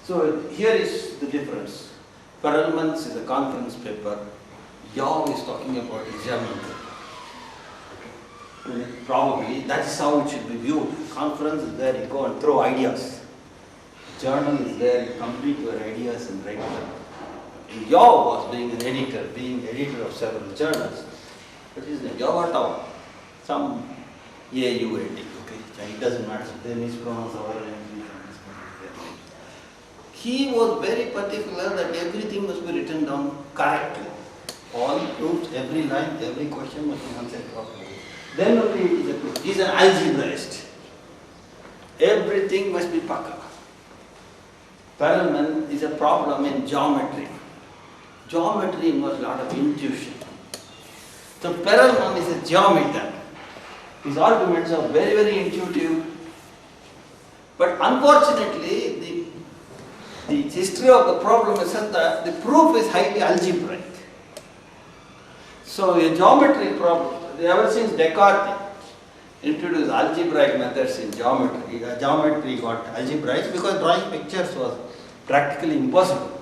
So here is the difference. Perelman's is a conference paper. Young is talking about geometry. Probably that is how it should be viewed. Conference is there, you go and throw ideas. Journal is there, you complete your ideas and write them. Yaw was being editor of several journals. But his name, Yaw some AUAD, okay, it doesn't matter. Then his pronouns are he was very particular that everything must be written down correctly. All proofs, every line, every question must be answered properly. Then only it is a proof. He is an algebraist. Everything must be pakka. Perelman is a problem in geometry. Geometry involves a lot of intuition. So Perelman is a geometer. His arguments are very, very intuitive. But unfortunately, the history of the problem is that the proof is highly algebraic. So a geometry problem, ever since Descartes introduced algebraic methods in geometry, geometry got algebraic because drawing pictures was practically impossible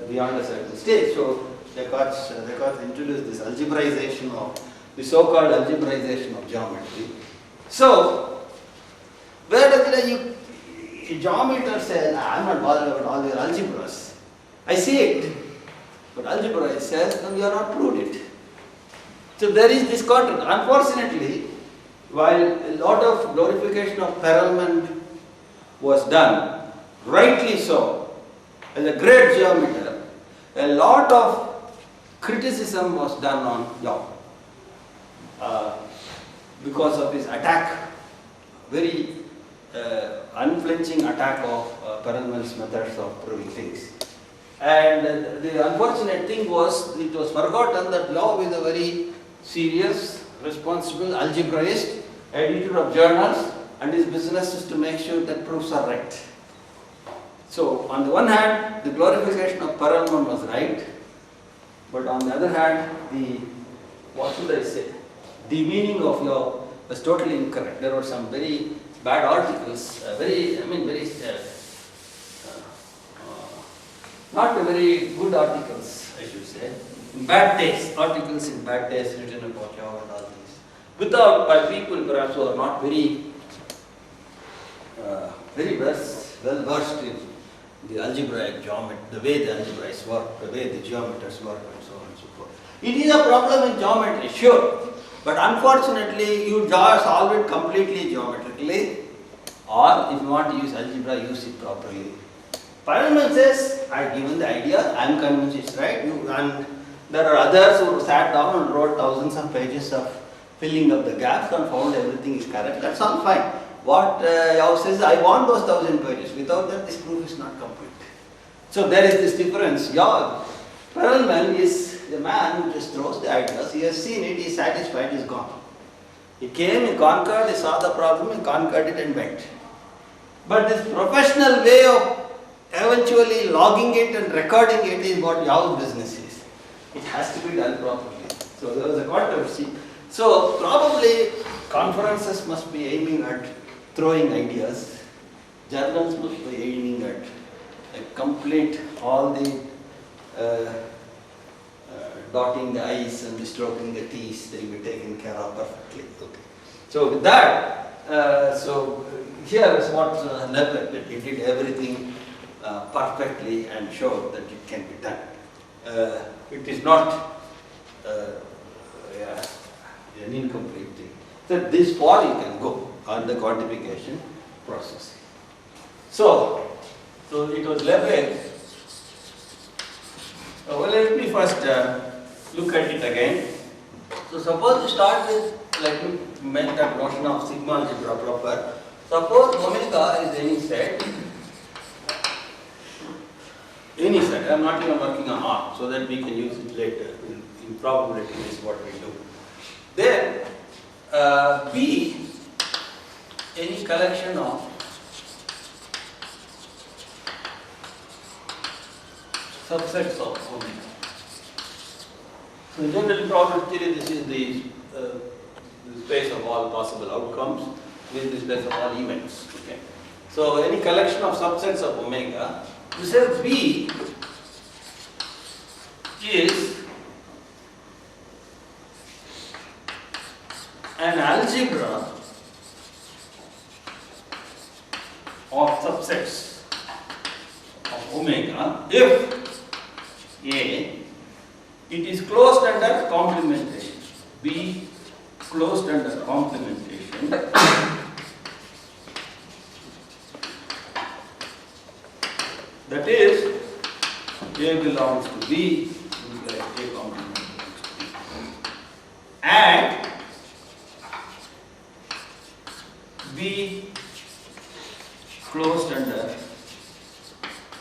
beyond a certain stage. So Descartes introduced this algebraization of, the so-called algebraization of geometry. So, where does a geometer says, I'm not bothered about all your algebras. I see it. But algebra says, no, you are not proved it. So there is this contrast. Unfortunately, while a lot of glorification of Perelman was done, rightly so, as a great geometer, a lot of criticism was done on Yaw because of his attack, very unflinching attack of Perelman's methods of proving things. And the unfortunate thing was, it was forgotten that Yaw is a very serious, responsible algebraist, editor of journals, and his business is to make sure that proofs are right. So, on the one hand, the glorification of Perelman was right, but on the other hand, what should I say, the meaning of Yaw was totally incorrect. There were some very bad articles, not very good articles, I should say. Bad taste, articles in bad taste written about Yaw and all these. By people perhaps who are not very well versed in the algebraic geometry, the way the algebras work, the way the geometers work, and so on and so forth. It is a problem in geometry, sure, but unfortunately you just solve it completely geometrically, or if you want to use algebra, use it properly. Perelman says, I have given the idea, I am convinced it's right, and there are others who sat down and wrote thousands of pages of filling up the gaps and found everything is correct. That's all fine. What Yaw says, I want those 1,000 pages. Without that, this proof is not complete. So there is this difference. Perelman is a man who just throws the ideas. He has seen it, he is satisfied, he is gone. He came, he conquered, he saw the problem, he conquered it and went. But this professional way of eventually logging it and recording it is what Yaw's business is. It has to be done properly. So there was a controversy. So probably conferences must be aiming at throwing ideas. Journals must be aiming at complete all the dotting the I's and the stroking the T's. They will be taken care of perfectly. Okay. So with that, here is what Leibniz did. He did everything perfectly and showed that it can be done. It is not an incomplete thing. So this far you can go on the quantification process. So it was Leibniz. Well, let me first look at it again. So suppose you start with, let me make that notion of sigma algebra proper. Suppose omega is any set. Any set, I am not even working on R, so that we can use it later. In probability is what we do. Then P, any collection of subsets of omega. In general probability theory, this is the space of all possible outcomes, with the space of all events. Okay. So any collection of subsets of omega, we say B is an algebra of subsets of omega if A, it is closed under complementation. B closed under complementation. That is, A belongs to B, like A complement belongs to B. And B closed under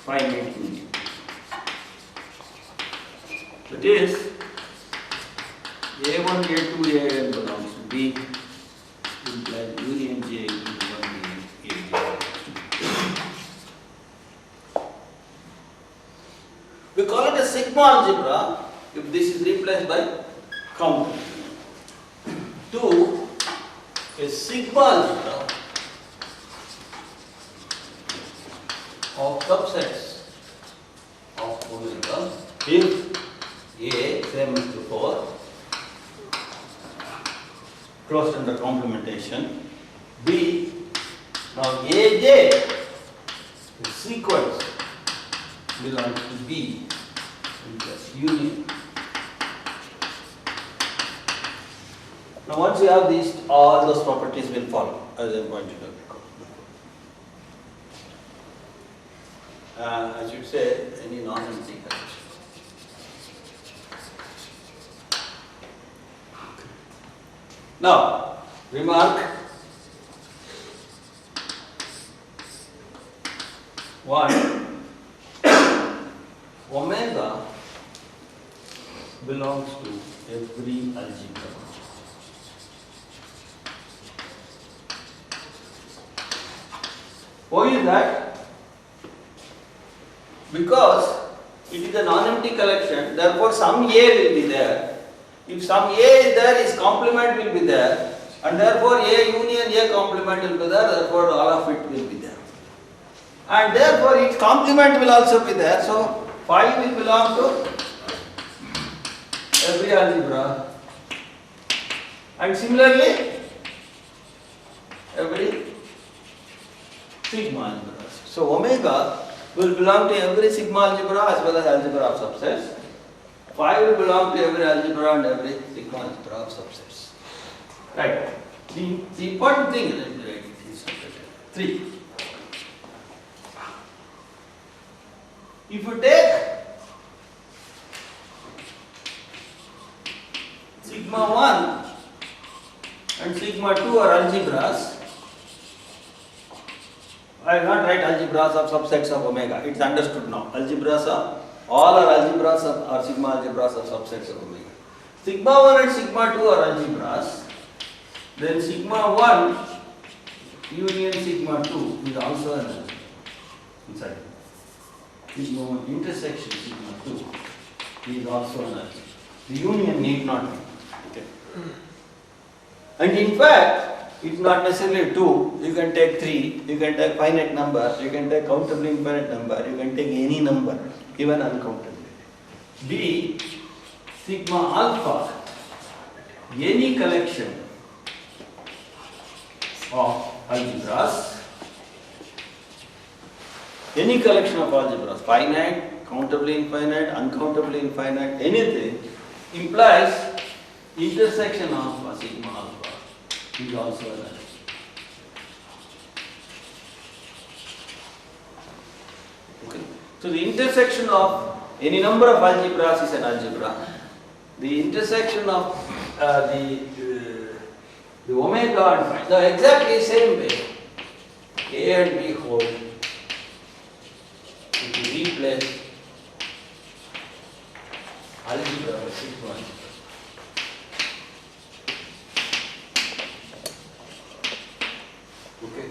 finite union. That is, A1, A2, AN belongs to B, implies union J into 1 union AJ. We call it a sigma algebra if this is replaced by counter. 2 is sigma algebra of subsets of omega if A, same as before, closed under complementation. B, now AJ is sequence belongs to B plus union. Now once you have these, all those properties will follow, as I pointed out before. I should say any non-empty collection. Now, remark 1, omega belongs to every algebra. Why is that? Because it is a non-empty collection, therefore some A will be there. If some A is there, its complement will be there, and therefore A union A complement will be there, therefore all of it will be there. And therefore its complement will also be there, so phi will belong to every algebra. And similarly, every sigma algebra. So omega will belong to every sigma algebra as well as algebra of subsets. Phi will belong to every algebra and every sigma algebra of subsets. Right. The important thing is 3. If you take sigma 1 and sigma 2 are algebras, I will not write algebras of subsets of omega, it's understood now. Algebras are, all are algebras of, or sigma algebras of subsets of omega. Sigma 1 and sigma 2 are algebras, then sigma 1 union sigma 2 is also an algebra. Inside. Sigma 1 intersection sigma 2 is also an algebra. The union need not be. Okay. And in fact, it's not necessarily 2, you can take 3, you can take finite number, you can take countably infinite number, you can take any number, even uncountably. B, sigma alpha, any collection of algebras, any collection of algebras, finite, countably infinite, uncountably infinite, anything, implies intersection of sigma alpha is also an algebra. Okay. So the intersection of any number of algebras is an algebra. The intersection of the omega and phi, the exactly same way A and B hold. If you replace algebra with sigma algebra. Okay.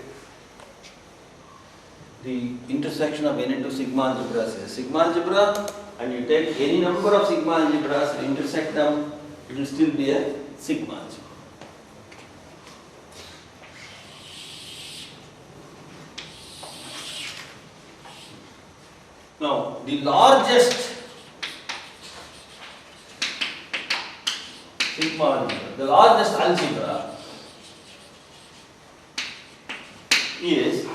The intersection of any two sigma algebras is sigma algebra and you take any number of sigma algebras and intersect them, it will still be a sigma algebra. Now, the largest sigma algebra, the largest algebra is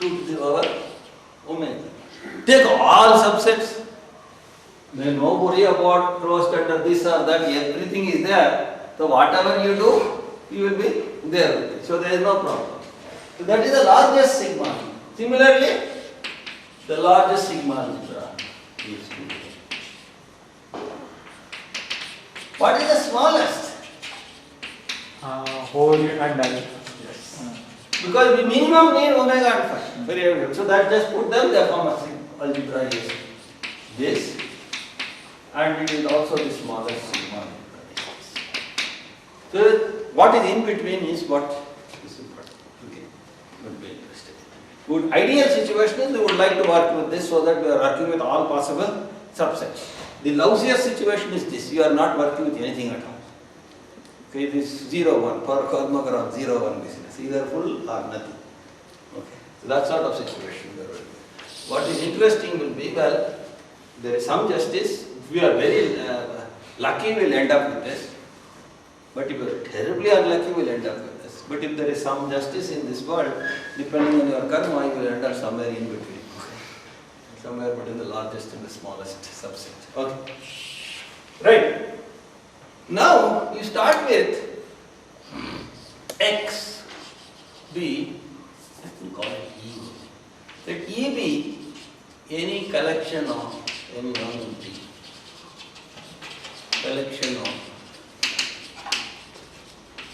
2 to the power omega. Take all subsets, then no worry about closed under this or that, everything is there. So whatever you do, you will be there with it. So there is no problem. So that is the largest sigma. Similarly, the largest sigma algebra is 2. What is the smallest? Whole and null. Because we minimum need omega and phi. Very evident. So that just put them, the form of algebra is this, and it is also the smallest sigma algebra. So what is in between is what is important. Okay. Would be interesting. Good ideal situation is we would like to work with this so that we are working with all possible subsets. The lousiest situation is this, you are not working with anything at all. Okay, this 0, 1, per cosmogram 0, 1 business, either full or nothing. Okay, so that sort of situation we are working with. What is interesting will be, well, there is some justice. If we are very lucky, we will end up with this. But if we are terribly unlucky, we will end up with this. But if there is some justice in this world, depending on your karma, you will end up somewhere in between. Okay. Somewhere between the largest and the smallest subset. Okay. Right. Now you start with X, B, let me call it E. Let E be any collection of any non-empty collection of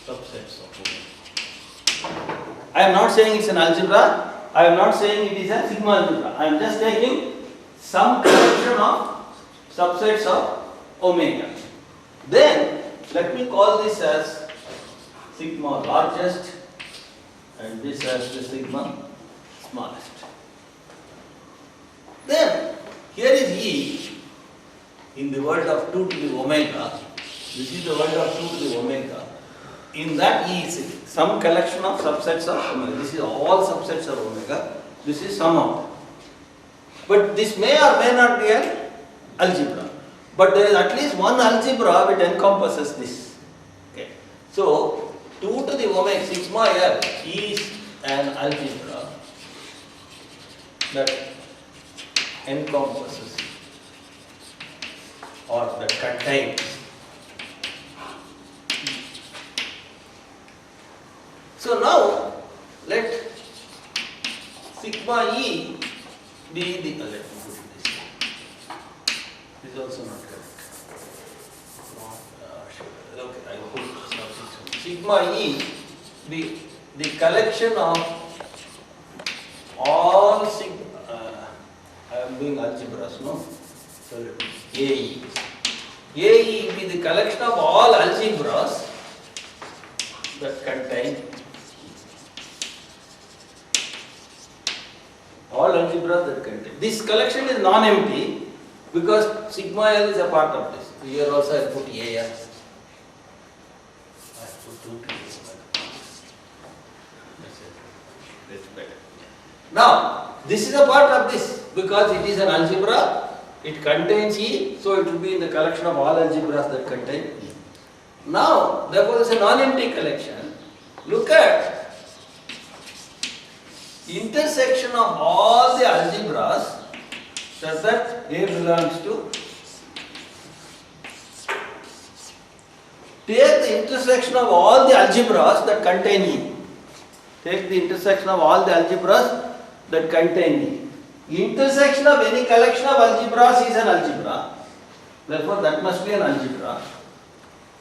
subsets of omega. I am not saying it's an algebra, I am not saying it is a sigma algebra. I am just taking some collection of subsets of omega. Then let me call this as sigma largest and this as the sigma smallest. Then here is E in the world of 2 to the omega. This is the world of 2 to the omega. In that E is some collection of subsets of omega. This is all subsets of omega. This is sum of them. But this may or may not be an algebra. But there is at least one algebra which encompasses this. Okay. So 2 to the omega sigma L is an algebra that encompasses or that contains. So now let sigma E be the, let me put it this way. This is also not correct. Okay, I will put sigma E be the collection of all I am doing algebras, no? So let me AE. AE be the collection of all algebras that contain all algebras that contain. This collection is non-empty because sigma L is a part of this. Here also I put AL. I put 2 to this. That's better. Now, this is a part of this because it is an algebra, it contains E, so it will be in the collection of all algebras that contain E. Now, therefore, this is a non-empty collection. Look at intersection of all the algebras such that A belongs to. Take the intersection of all the algebras that contain E. Take the intersection of all the algebras that contain E. Intersection of any collection of algebras is an algebra. Therefore, that must be an algebra.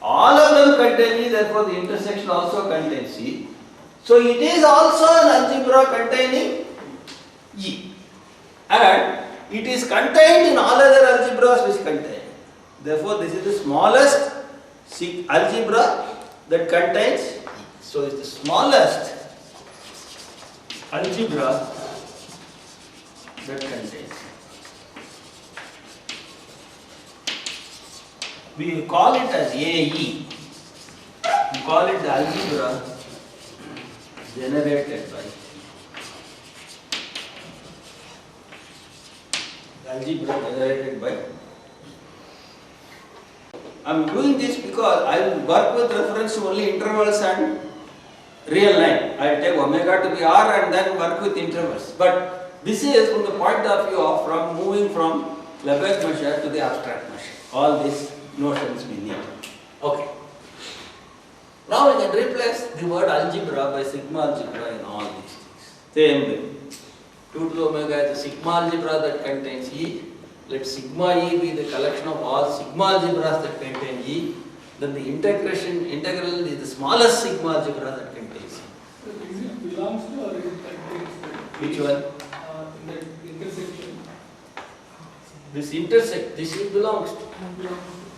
All of them contain E, therefore the intersection also contains E. So it is also an algebra containing E. And it is contained in all other algebras which contain. Therefore, this is the smallest algebra that contains E. So it's the smallest algebra that contains. we call it as AE. We call it the algebra generated by I am doing this because I will work with reference to only intervals and real line. I will take omega to be r and then work with intervals. But this is from the point of view of from moving from Lebesgue measure to the abstract measure. All these notions we need. Okay. Now we can replace the word algebra by sigma algebra in all these things. Same way. 2 to the omega is a sigma algebra that contains E. Let sigma E be the collection of all sigma algebras that contain E. Then the integral is the smallest sigma algebra that contains E. So is it belongs to or is it contains? Which one? In that intersection. This belongs to.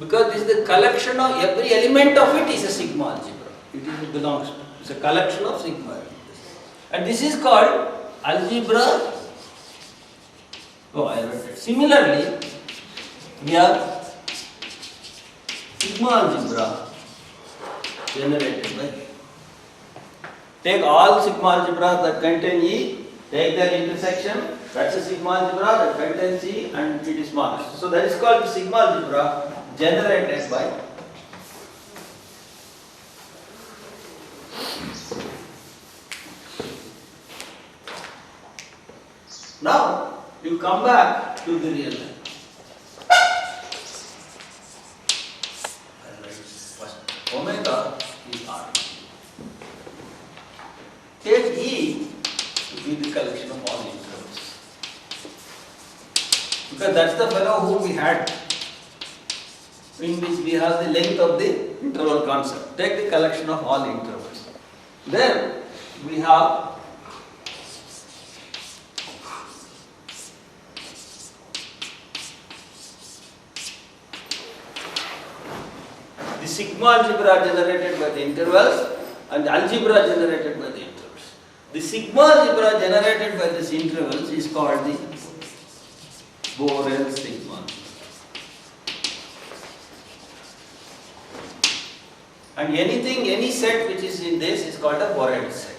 Because this is the collection of every element of it is a sigma algebra. It belongs to. It's a collection of sigma algebras. And this is called algebra. Oh, I wrote it. Similarly, we have sigma algebra generated by. Take all sigma algebras that contain E, take their intersection, that's a sigma algebra that contains E and it is smallest. So that is called the sigma algebra generated by. Now, you come back to the real line. First, omega is R. Take E to be the collection of all intervals. Because that's the fellow whom we had, in which we have the length of the interval concept. Take the collection of all intervals. Then we have the sigma algebra generated by the intervals and the algebra generated by the intervals. The sigma algebra generated by these intervals is called the Borel sigma. And any set which is in this is called a Borel set.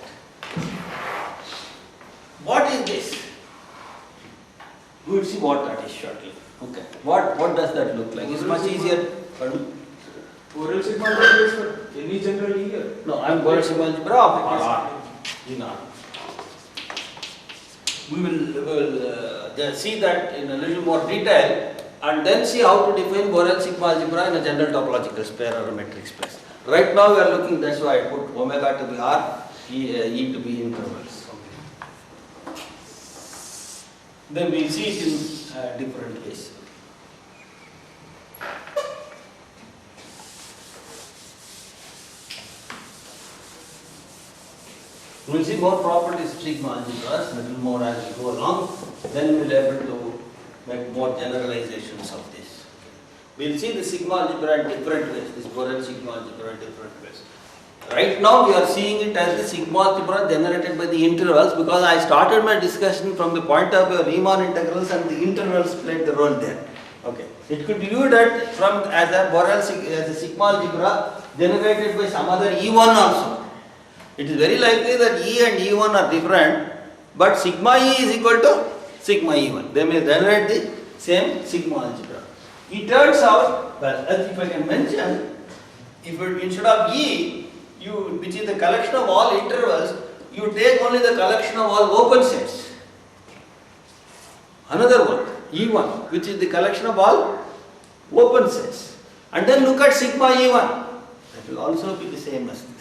What is this? We will see what that is shortly. Okay. What does that look like? It's much easier. Pardon? Borel sigma algebra is for any general linear. No, I am Borel sigma algebra of R. In R. We will see that in a little more detail and then see how to define Borel sigma algebra in a general topological space or a metric space. Right now we are looking, that's why I put omega to be R, E to be intervals. Okay. Then we will see it in different ways. We will see more properties of sigma algebras, a little more as we go along, then we will be able to make more generalizations of this. We will see the sigma algebra in different ways, this Borel sigma algebra in different ways. Right now we are seeing it as the sigma algebra generated by the intervals because I started my discussion from the point of view of Riemann integrals and the intervals played the role there. Okay. It could be viewed at from as a Borel as a sigma algebra generated by some other E1 also. It is very likely that E and E1 are different, but sigma E is equal to sigma E1. They may generate the same sigma algebra. It turns out, well, as if I can mention, if it, instead of E, which is the collection of all intervals, you take only the collection of all open sets. Another one, E1, which is the collection of all open sets. And then look at sigma E1. That will also be the same as this.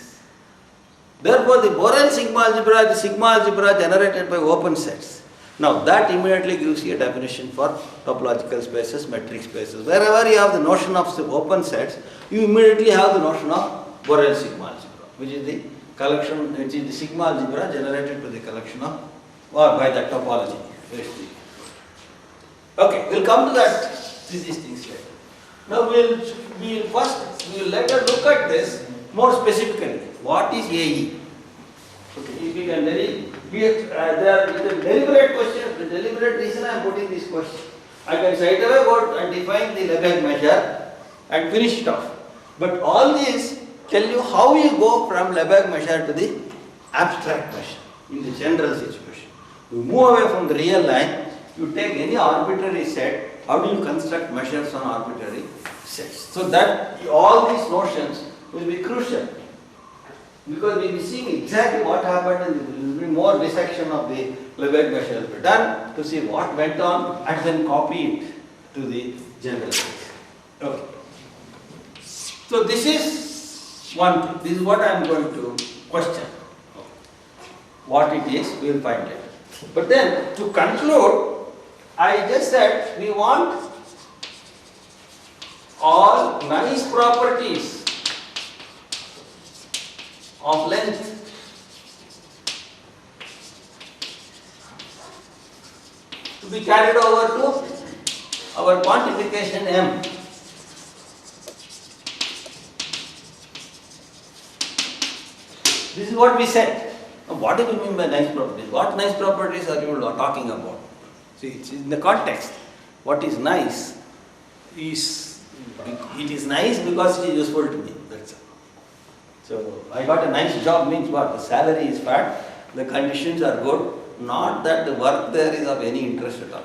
Therefore, the Borel sigma algebra is the sigma algebra generated by open sets. Now, that immediately gives you a definition for topological spaces, metric spaces. Wherever you have the notion of open sets, you immediately have the notion of Borel sigma algebra, which is the collection, which is the sigma algebra generated by the collection of, or by that topology. Okay, we'll come to that, these things later. Now, we'll later look at this more specifically. What is AE? Okay, if we can there is a deliberate question, the deliberate reason I am putting this question. I can straight away go and define the Lebesgue measure and finish it off. But all these tell you how you go from Lebesgue measure to the abstract measure in the general situation. You move away from the real line, you take any arbitrary set, how do you construct measures on arbitrary sets? So that all these notions will be crucial, because we will be seeing exactly what happened and there will be more dissection of the Lebesgue measure will be done to see what went on and then copy it to the general case. Okay. So this is one thing. This is what I am going to question. What it is, we will find later. But then to conclude, I just said we want all nice properties of length to be carried over to our quantification M. This is what we said. Now, what do you mean by nice properties? What nice properties are you talking about? See, it's in the context. What is nice is, it is nice because it is useful to me. That's it. So, I got a nice job means what? The salary is fat, the conditions are good, not that the work there is of any interest at all.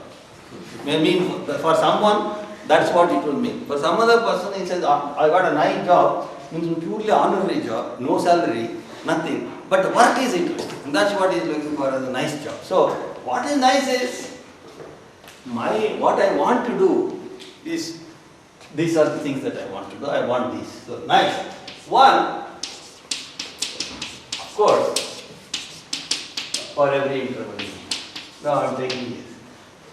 It may mean for someone, that's what it will mean. For some other person, he says, I got a nice job, means a purely honorary job, no salary, nothing. But the work is interesting. And that's what he is looking for as a nice job. So, what is nice is, what I want to do is, these are the things that I want to do. I want these. So, nice. One, of course, for every interval. Now I am taking this.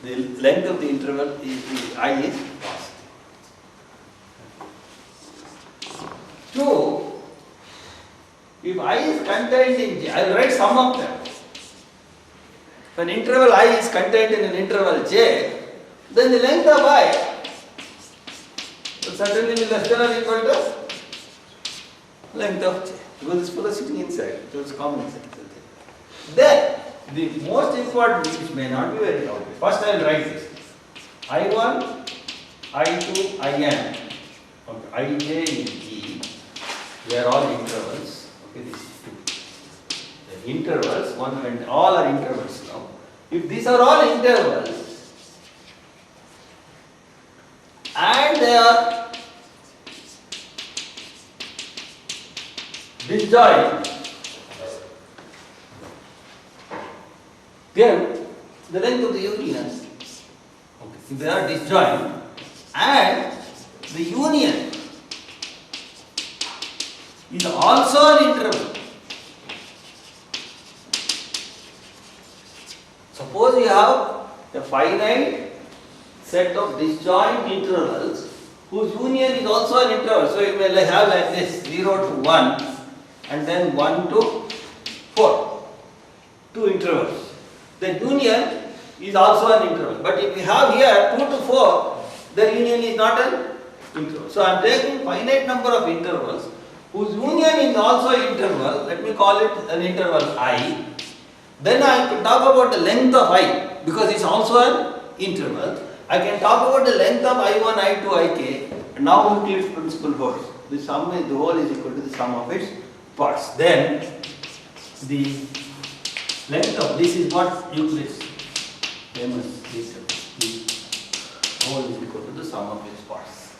The length of the interval is I is positive. 2, if I is contained in J, I will write some of them. If an interval I is contained in an interval J, then the length of I will certainly be less than or equal to length of J. Because this fellow sitting inside, so it's common sense. Then, the most important, which may not be very obvious, first I will write this. I1, I2, In. Okay, Ij in G, they are all intervals. Okay, this is 2. The intervals, one and all are intervals now. If these are all intervals, and they are disjoint, then the length of the union, if they are disjoint, and the union is also an interval. Suppose you have a finite set of disjoint intervals whose union is also an interval. So you may have like this 0 to 1 and then 1 to 4. 2 intervals. The union is also an interval. But if we have here 2 to 4, the union is not an interval. So I am taking finite number of intervals whose union is also an interval. Let me call it an interval I. Then I have to talk about the length of I because it's also an interval. I can talk about the length of I1, I2, Ik, and now Euclid's principle holds. The sum is, the whole is equal to the sum of its parts. Then the length of this is what Euclid's famous theorem. The whole is equal to the sum of its parts.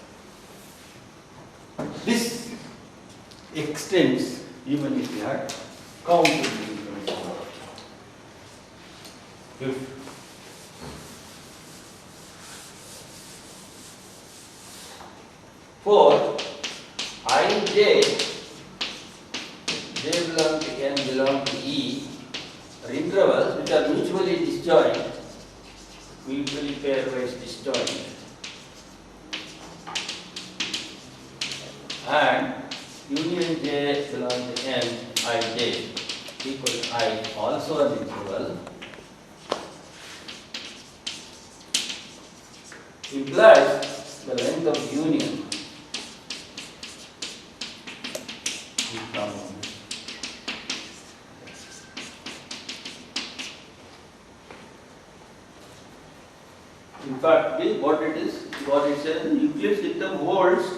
This extends even if we had counted the information. If for I j belong to n belong to E are intervals which are mutually disjoint, mutually pairwise disjoint, and union j belong to n I j equal to I also an interval implies the length of union is common. In fact, what it is, what it says, Euclid's dictum holds